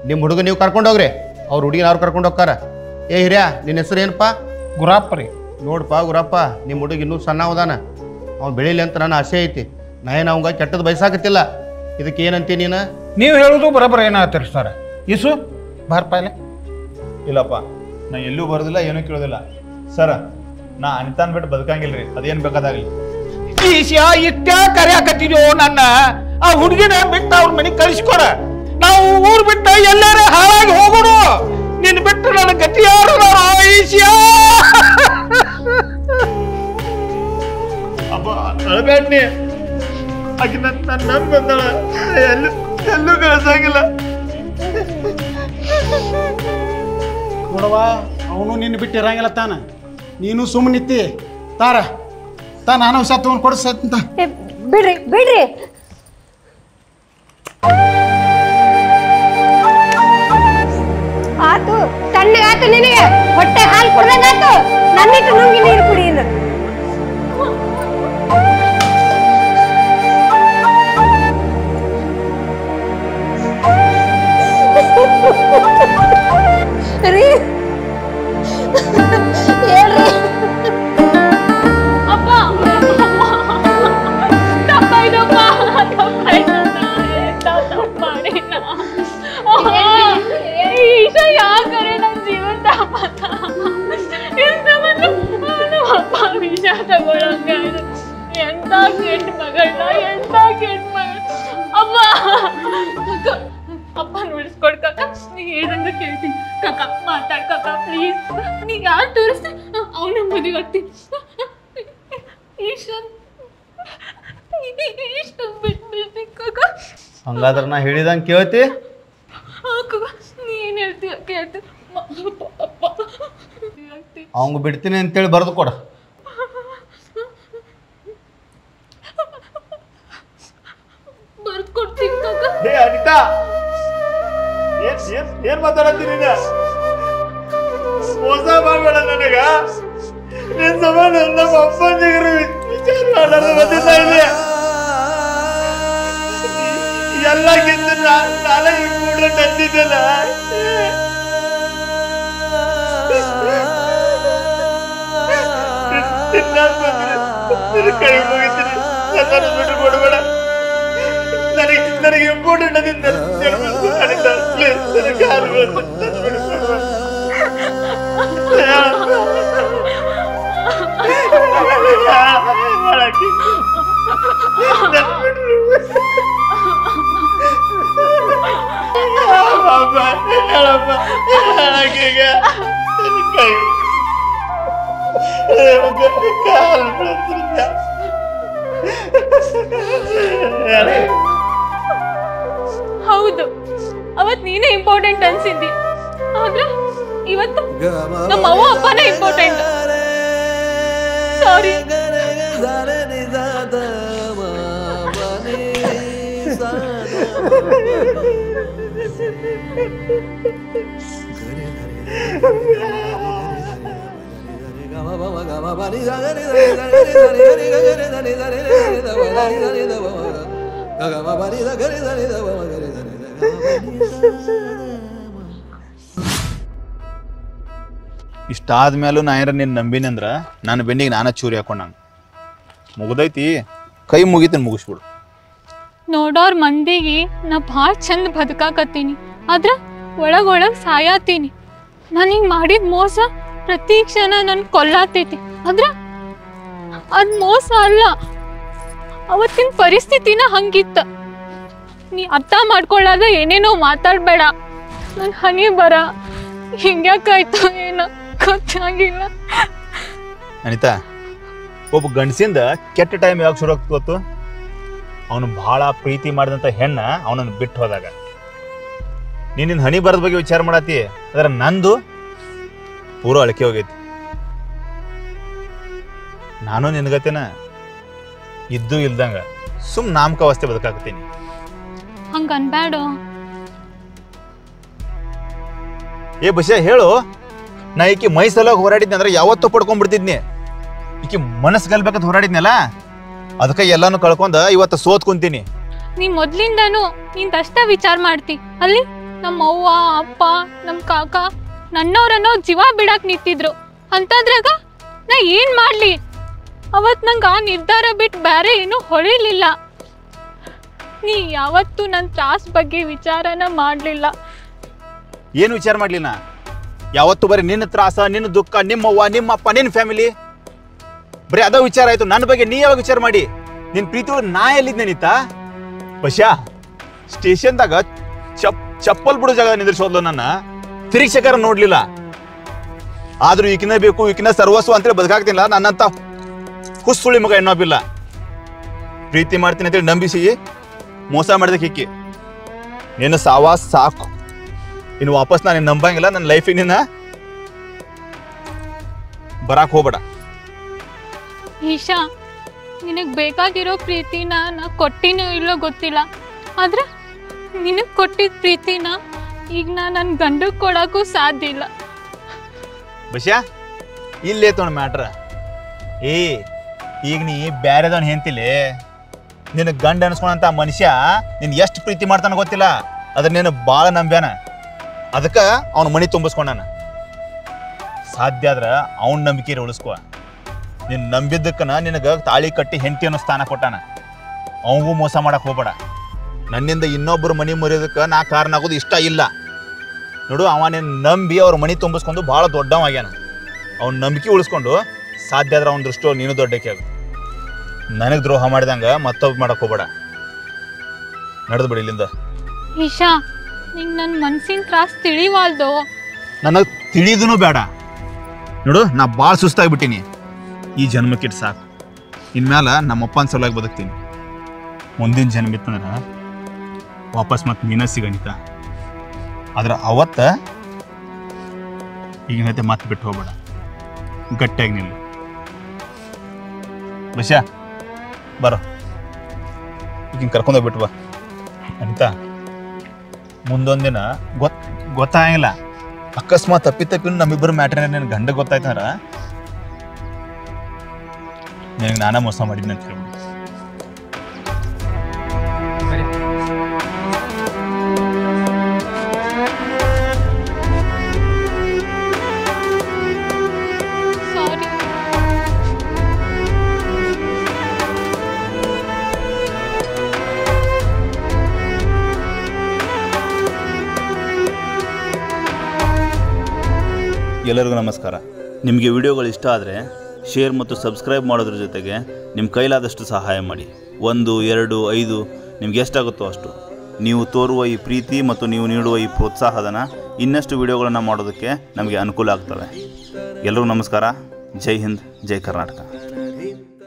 ನಿಮ್ಮ ಹುಡುಗ ನೀವು ಕರ್ಕೊಂಡೋಗ್ರಿ, ಅವ್ರ ಹುಡುಗಿನ ಅವ್ರು ಕರ್ಕೊಂಡು ಹೋಗ್ತಾರ. ಏ ಹಿರಿಯ, ನಿನ್ನ ಹೆಸರು ಏನಪ್ಪ? ಗುರಪ್ಪ ರೀ. ನೋಡಪ್ಪ ಗುರಪ್ಪ, ನಿಮ್ಮ ಹುಡುಗ ಇನ್ನೂ ಸಣ್ಣ ಅವದಾನ. ಅವ್ನು ಬೆಳೀಲಿ ಅಂತ ನನ್ನ ಆಸೆ ಐತಿ. ನಾ ಏನು ಅವಂಗ ಕೆಟ್ಟದ್ದು ಬಯಸಾಕತ್ತಿಲ್ಲ. ಇದಕ್ಕೆ ಏನಂತೀ ನೀನು? ನೀವು ಹೇಳೋದು ಬರೋಬ್ಬರ ಏನಾಗ್ತೀರಿ ಸರ್. ಇಸು ಬಾರಪ್ಪ ಇಲ್ಲ. ಇಲ್ಲಪ್ಪ, ನಾ ಎಲ್ಲೂ ಬರೋದಿಲ್ಲ, ಏನೂ ಕೇಳೋದಿಲ್ಲ ಸರ. ನಾ ಅನಿತಾನ್ ಬಿಟ್ಟು ಬದುಕಂಗಿಲ್ರಿ, ಅದೇನು ಬೇಕಾದಾಗಲಿ. ಈಶ್ಯಾ ಇಟ್ಟ ಕರೆಯಾಕತ್ತಿದ್ಯೋ ನನ್ನ. ಆ ಹುಡುಗಿನ ಬಿಟ್ಟು ಅವ್ರ ಮನೆಗೆ ಕಳಿಸ್ಕೊಡ. ನಾವು ಊರು ಬಿಟ್ಟು ಎಲ್ಲಾರ ಹಾಳಾಗಿ ಹೋಗೋಣ. ನಿನ್ನ ಬಿಟ್ಟು ನನ್ನ ಗತಿ ಯಾರು ಈಶ್ಯಾ? ಅಪ್ಪ ಅಳಬೇಡ್ನಿ. ಆಕೆ ನನ್ನ ನಂಬಿ ಬಂದಾಳ, ಎಲ್ಲೂ ಕಳಿಸಂಗಿಲ್ಲ. ನೋಡವ, ಅವನು ನಿನ್ನ ಬಿಟ್ಟು ಇರಂಗಿಲ್ಲ ತಾನ. ನೀನು ಸುಮ್ಮನೆ ನಿತ್ತಿ ತಾರ ನಾನು ವಿಷ ತಗೊಂಡು ಕೊಡಿಸಂತ. ಬಿಡ್ರಿ ಬಿಡ್ರಿ. ಆತು ತಣ್ಣಗಾತು, ನಿನಗೆ ಹೊಟ್ಟೆ ಹಾಲು ಕುಡ್ದಂಗಾತು. ನನ್ನಿಟ್ಟು ನುಂಗಿ ನೀರು ಕುಡಿ. ರೀ ಹೇಳ್ರಿ. ಅಪ್ಪ ತಪ್ಪಾಯ್ತಪ್ಪ, ಈಶ ಯಾಕರೆ ನನ್ನ ಜೀವನ ತಾಪತ್ತ ಅಪ್ಪ ವಿಷ ತಗೊಳಂಗ. ಎಂತ ಕೆಟ್ಟ ಮಗಳನ್ನ, ಎಂತ ಕೆಟ್ಟ ಮಗಳ. ಅಪ್ಪ ಅಪ್ಪ ನೋಡಿಸ್ಕೊಡ್ ಕಾಕ, ನೀ ಹೇಳ್ದಂಗ ಕೇಳ್ತೀನಿ. ಕಾಕ ಮಾತಾಡ್ ಕಾಕ ಪ್ಲೀಸ್. ನೀ ಯಾರು ತೋರಿಸ್ತಿ ಅವನ ಮದುವೆ ಆಗ್ತೀನಿ. ಇಷ್ಟು ಬಿಟ್ಬಿಡ್ತಿ ಕಾಕ. ಹಂಗಾದ್ರೆ ನಾ ಹೇಳಿದಂಗೆ ಕೇಳ್ತಿ? ನೀ ಏನ್ ಹೇಳ್ತೀಯ ಕೇಳ್ತಿ. ಅವಂಗ ಬಿಡ್ತೀನಿ ಅಂತೇಳಿ ಬರೆದು ಕೊಡ. ಬರ್ದು ಕೊಡ್ತೀನಿ ಕಾಕ. ಹೇ ಅನಿತಾ, ಏನ್ ಮಾತಾಡತ್ತೀನಿ? ಮೋಸ ಮಾಡಬೇಡ ನನಗ. ನಿನ್ ಸಮಾನ ನಮ್ಮ ಅಪ್ಪನಿಗರು ವಿಚಾರ ಮಾಡೋದು ಬಂದಿಲ್ಲ ಇಲ್ಲಿ. ಎಲ್ಲಕ್ಕಿಂತ ನಾಳೆ ಕೂಡ ತಂದಿದ್ದಲ್ಲ. ಕೈ ಮುಗಿತೀನಿ, ಬಿಟ್ಟು ಕೊಡಬೇಡ. ನನಗೆ ಇಂಪಾರ್ಟೆಂಟ್ ಅದಿಂದ ಹೇಳಪ್ಪ ಹೌದು, ಅವತ್ ನೀನೇ ಇಂಪಾರ್ಟೆಂಟ್ ಅನ್ಸಿದ್ದಿ, ಆದ್ರೆ ಇವತ್ತು ನಮ್ಮ ಅವ್ವ ಅಪ್ಪನೇ ಇಂಪಾರ್ಟೆಂಟ್. ಸಾರಿ. ಇಷ್ಟಾದ್ಮೇಲೂ ನಾ ಏನಾರ ನಿನ್ನ ನಂಬಿನಿ ಅಂದ್ರೆ ನಾನು ಬೆನ್ನಿಗೆ ನಾನೇ ಚೂರಿ ಹಾಕೊಂಡ ಮುಗ್ದೈತಿ, ಕೈ ಮುಗಿತೀನಿ, ಮುಗಿಸ್ಬಿಡು. ನೋಡೋರ್ ಮಂದಿಗೆ ನಾ ಭಾಳ ಚಂದ ಬದುಕಾಕತ್ತೀನಿ, ಆದ್ರೆ ಒಳಗೊಳಗೆ ಸಾಯತ್ತೀನಿ. ನಾನು ಹಿಂಗೆ ಮಾಡಿದ ಮೋಸ ಪ್ರತಿ ಕ್ಷಣ ನನ್ ಕೊಲ್ಲಾತೈತಿ. ಆದ್ರೆ ಅದು ಮೋಸ ಅಲ್ಲ, ಅವತ್ತಿನ ಪರಿಸ್ಥಿತಿನ ಹಂಗಿತ್ತ. ನೀ ಅರ್ಥ ಮಾಡ್ಕೊಳ್ಳಾದ ಏನೇನೋ ಮಾತಾಡಬೇಡ. ನನ್ನ ಹನಿ ಬರ ಹಿಂಗ್ಯಾಕಾಯ್ತು ಏನೋ ಗೊತ್ತಾಗಿಲ್ಲ. ಅನಿತಾ, ಒಬ್ಬ ಗಂಡಸಿಂದ ಕೆಟ್ಟ ಟೈಮ್ ಯಾವಾಗ ಶುರು ಆಗ್ತು ಗೊತ್ತು? ಅವನು ಭಾಳ ಪ್ರೀತಿ ಮಾಡಿದಂಥ ಹೆಣ್ಣ ಅವನನ್ನು ಬಿಟ್ಟು ಹೋದಾಗ. ನಿನ್ನ ಹನಿ ಬರದ ಬಗ್ಗೆ ವಿಚಾರ ಮಾಡತ್ತಿ, ಅದರ ನಂದು ಪೂರ ಅಳಿಕೆ ಹೋಗೈತಿ. ನಾನು ನಿನ್ಗತೇನ ಇದ್ದು ಇಲ್ದಂಗ ನಾಮಕಾವಸ್ಥೆ ಬದುಕಾಕತ್ತೀನಿ. ಹಂಗ ಅನ್ಬ್ಯಾಡು. ಏ ಬಸ್ಯ ಹೇಳು, ನಾ ಈಕಿ ಮೈ ಸಲುವಾಗಿ ಹೋರಾಡಿದ್ನಿ ಅಂದ್ರೆ ಯಾವತ್ತೂ ಪಡ್ಕೊಂಡ್ಬಿಡ್ತಿದ್ನಿ. ಈಕಿ ಮನಸ್ಸು ಗೆಲ್ಬೇಕಂತ ಹೋರಾಡಿದ್ನಲ್ಲ, ಅದಕ್ಕೆ ಎಲ್ಲಾನು ಕಳ್ಕೊಂಡ ಇವತ್ತು ಸೋತ್ ಕುಂತೀನಿ. ನೀ ಮೊದ್ಲಿಂದಾನು ನಿಂದಷ್ಟ ವಿಚಾರ ಮಾಡ್ತಿ. ಅಲ್ಲಿ ನಮ್ಮ ಅವ್ವ ಅಪ್ಪ ನಮ್ಮ ಕಾಕ ನನ್ನವ್ರನ್ನೋ ಜೀವ ಬಿಡಾಕ್ ನಿಂತಿದ್ರು. ಅಂತದ್ರಾಗ ನಾ ಏನ್ ಮಾಡ್ಲಿ? ಅವತ್ ನಂಗೆ ಆ ನಿರ್ಧಾರ ಬಿಟ್ಟು ಬೇರೆ ಏನೂ ಹೊಳಿಲಿಲ್ಲ. ನೀ ಯಾವತ್ತೂ ನನ್ನ ತ್ರಾಸ್ ಬಗ್ಗೆ ವಿಚಾರನ ಮಾಡಲಿಲ್ಲ. ಏನು ವಿಚಾರ ಮಾಡ್ಲಿಲ್ಲ? ಯಾವತ್ತು ಬರೀ ನಿನ್ನ ತ್ರಾಸ, ನಿನ್ನ ದುಃಖ, ನಿಮ್ಮವ್ವ ನಿಮ್ಮಪ್ಪ ನಿನ್ನ ಫ್ಯಾಮಿಲಿ ಬರೀ ಅದ ವಿಚಾರ ಆಯ್ತು. ನನ್ನ ಬಗ್ಗೆ ನೀ ಯಾವಾಗ ವಿಚಾರ ಮಾಡಿ? ನಿನ್ನ ಪ್ರೀತಿ ಒಳಗೆ ನಾ ಎಲ್ಲಿದ್ದೆ ನೀತಾ? ಬಶ್ಯಾ ಸ್ಟೇಷನ್ದಾಗ ಚಪ್ಪಲ್ ಬಿಡೋ ಜಾಗ ನಿಂದಿರ್ಸೋದ್ಲು. ನನ್ನ ತಿರೀಕ್ಷಕರ ನೋಡ್ಲಿಲ್ಲ, ಆದ್ರೂ ಈಕಿನ ಬೇಕು ಈಕಿನ ಸರ್ವಸ್ವ ಅಂತೇಳಿ ಬದುಕಾಗ್ತಿಲ್ಲ. ನನ್ನಂತ ಹುಸುಳಿ ಮಗ ಎನ್ನೋಬಿಲ್ಲ. ಪ್ರೀತಿ ಮಾಡ್ತೀನಿ ಅಂತೇಳಿ ನಂಬಿಸಿ ಮೋಸ ಮಾಡಿದಕ್ಕೆ ಹಿಕ್ಕಿ ನಿನ್ನ ಸಾವಾಸ ಸಾಕು. ಇನ್ನು ವಾಪಸ್ ನಾನು ನಂಬಂಗಿಲ್ಲ. ನನ್ನ ಲೈಫಿಗೆ ನಿನ್ನ ಬರಾಕ್ ಹೋಗ್ಬೇಡ. ಈಶಾ, ನಿನಗೆ ಬೇಕಾಗಿರೋ ಪ್ರೀತಿನ ನಾ ಕೊಟ್ಟಿನೋ ಇಲ್ಲೋ ಗೊತ್ತಿಲ್ಲ, ಆದ್ರೆ ನಿನಗೆ ಕೊಟ್ಟಿದ್ದ ಪ್ರೀತಿನ ಈಗ ನಾ ನನ್ನ ಗಂಡಕ್ಕೆ ಕೊಡೋಕ್ಕೂ ಸಾಧ್ಯ ಇಲ್ಲ. ಬಶ್ಯಾ ಇಲ್ಲೇ ತೊಗೊಂಡು ಮ್ಯಾಟ್ರ. ಈಗ ನೀ ಬ್ಯಾರೆದವನ್ ಹೆಂತಿಲಿ ನಿನ್ನ ಗಂಡ ಅನ್ಸ್ಕೊಂಡಂತ ಮನುಷ್ಯ ನಿನ್ ಎಷ್ಟು ಪ್ರೀತಿ ಮಾಡ್ತಾನ ಗೊತ್ತಿಲ್ಲ. ಅದ್ರ ನೀನು ಭಾಳ ನಂಬ್ಯಾನ, ಅದಕ್ಕೆ ಅವನ ಮನಿ ತುಂಬಿಸ್ಕೊಂಡಾನ. ಸಾಧ್ಯ ಆದ್ರ ಅವನ ನಂಬಿಕೆ ಉಳಿಸ್ಕೊ. ನಿನ್ನ ನಂಬಿದ್ದಕ್ಕನ ನಿನಗೆ ತಾಳಿ ಕಟ್ಟಿ ಹೆಂಡತಿ ಅನ್ನೋ ಸ್ಥಾನ ಕೊಟ್ಟಾನ. ಅವನಿಗೂ ಮೋಸ ಮಾಡಕ್ ಹೋಗ್ಬೇಡ. ನನ್ನಿಂದ ಇನ್ನೊಬ್ಬರು ಮನಿ ಮುರಿಯೋದಕ್ಕೆ ನಾ ಕಾರಣ ಆಗೋದು ಇಷ್ಟ ಇಲ್ಲ. ನೋಡು, ಅವ ನಿನ್ನ ನಂಬಿ ಅವ್ರ ಮನಿ ತುಂಬಿಸ್ಕೊಂಡು ಭಾಳ ದೊಡ್ಡವಾಗ್ಯಾನ. ಅವ್ನ ನಂಬಿಕೆ ಉಳಿಸ್ಕೊಂಡು ಸಾಧ್ಯ ಆದ್ರೆ ಅವನ ದೃಷ್ಟಿ ನೀನು ದೊಡ್ಡಕ್ಕೆ ಆಗ. ನನಗೆ ದ್ರೋಹ ಮಾಡಿದಂಗ ಮತ್ತೊಬ್ಬ ಮಾಡಕ್ ಹೋಗ್ಬೇಡ. ನಡೆದು ಬಿಡಿ ಇಲ್ಲಿಂದ. ಈಶಾ, ನಿಂಗೆ ನನ್ನ ಮನ್ಸಿನ ತ್ರಾಸ ತಿಳಿವಾಲ್ದು. ನನಗೆ ತಿಳಿದೂ ಬೇಡ. ನೋಡು, ನಾ ಭಾಳ ಸುಸ್ತಾಗ್ಬಿಟ್ಟಿನಿ. ಈ ಜನ್ಮಕ್ಕಿಟ್ಟು ಸಾಕು. ಇನ್ಮೇಲೆ ನಮ್ಮಪ್ಪನ ಸಲುವಾಗಿ ಬದುಕ್ತೀನಿ. ಮುಂದಿನ ಜನ್ಮ ಇತ್ತಂದ್ರೆ ವಾಪಸ್ ಮತ್ತೆ ನೀನ ಸಿಗಣಿತ. ಆದ್ರೆ ಅವತ್ತ ಈಗಿನೈತೆ ಮತ್ತೆ ಬಿಟ್ಟು ಹೋಗ್ಬೇಡ. ಗಟ್ಟಿಯಾಗಿ ನಿಲ್ಲು. ಬಶ್ಯಾ ಬರೋ, ಈಗಿನ ಕರ್ಕೊಂಡೋಗ್ಬಿಟ್ಟು ಬಾ. ಅನಿತಾ, ಮುಂದೊಂದಿನ ಗೊತ್ತಾಗಿಲ್ಲ, ಅಕಸ್ಮಾತ್ ತಪ್ಪಿ ನಮ್ಮಿಬ್ಬರು ಮ್ಯಾಟ್ರ ನಿನ್ನ ಗಂಡ ಗೊತ್ತಾಯ್ತಂದ್ರ ನಿನಗೆ ನಾನಾ ಮೋಸ ಮಾಡಿದ್ನಿ ಅಂತ ಹೇಳ್ಬಿಡು. ಎಲ್ಲರಿಗೂ ನಮಸ್ಕಾರ. ನಿಮಗೆ ವಿಡಿಯೋಗಳು ಇಷ್ಟ ಆದರೆ ಶೇರ್ ಮತ್ತು ಸಬ್ಸ್ಕ್ರೈಬ್ ಮಾಡೋದ್ರ ಜೊತೆಗೆ ನಿಮ್ಮ ಕೈಲಾದಷ್ಟು ಸಹಾಯ ಮಾಡಿ. 1, 2, 5 ನಿಮ್ಗೆ ಎಷ್ಟಾಗುತ್ತೋ ಅಷ್ಟು. ನೀವು ತೋರುವ ಈ ಪ್ರೀತಿ ಮತ್ತು ನೀವು ನೀಡುವ ಈ ಪ್ರೋತ್ಸಾಹಧನ ಇನ್ನಷ್ಟು ವಿಡಿಯೋಗಳನ್ನು ಮಾಡೋದಕ್ಕೆ ನಮಗೆ ಅನುಕೂಲ ಆಗ್ತವೆ. ಎಲ್ಲರಿಗೂ ನಮಸ್ಕಾರ. ಜೈ ಹಿಂದ್, ಜೈ ಕರ್ನಾಟಕ.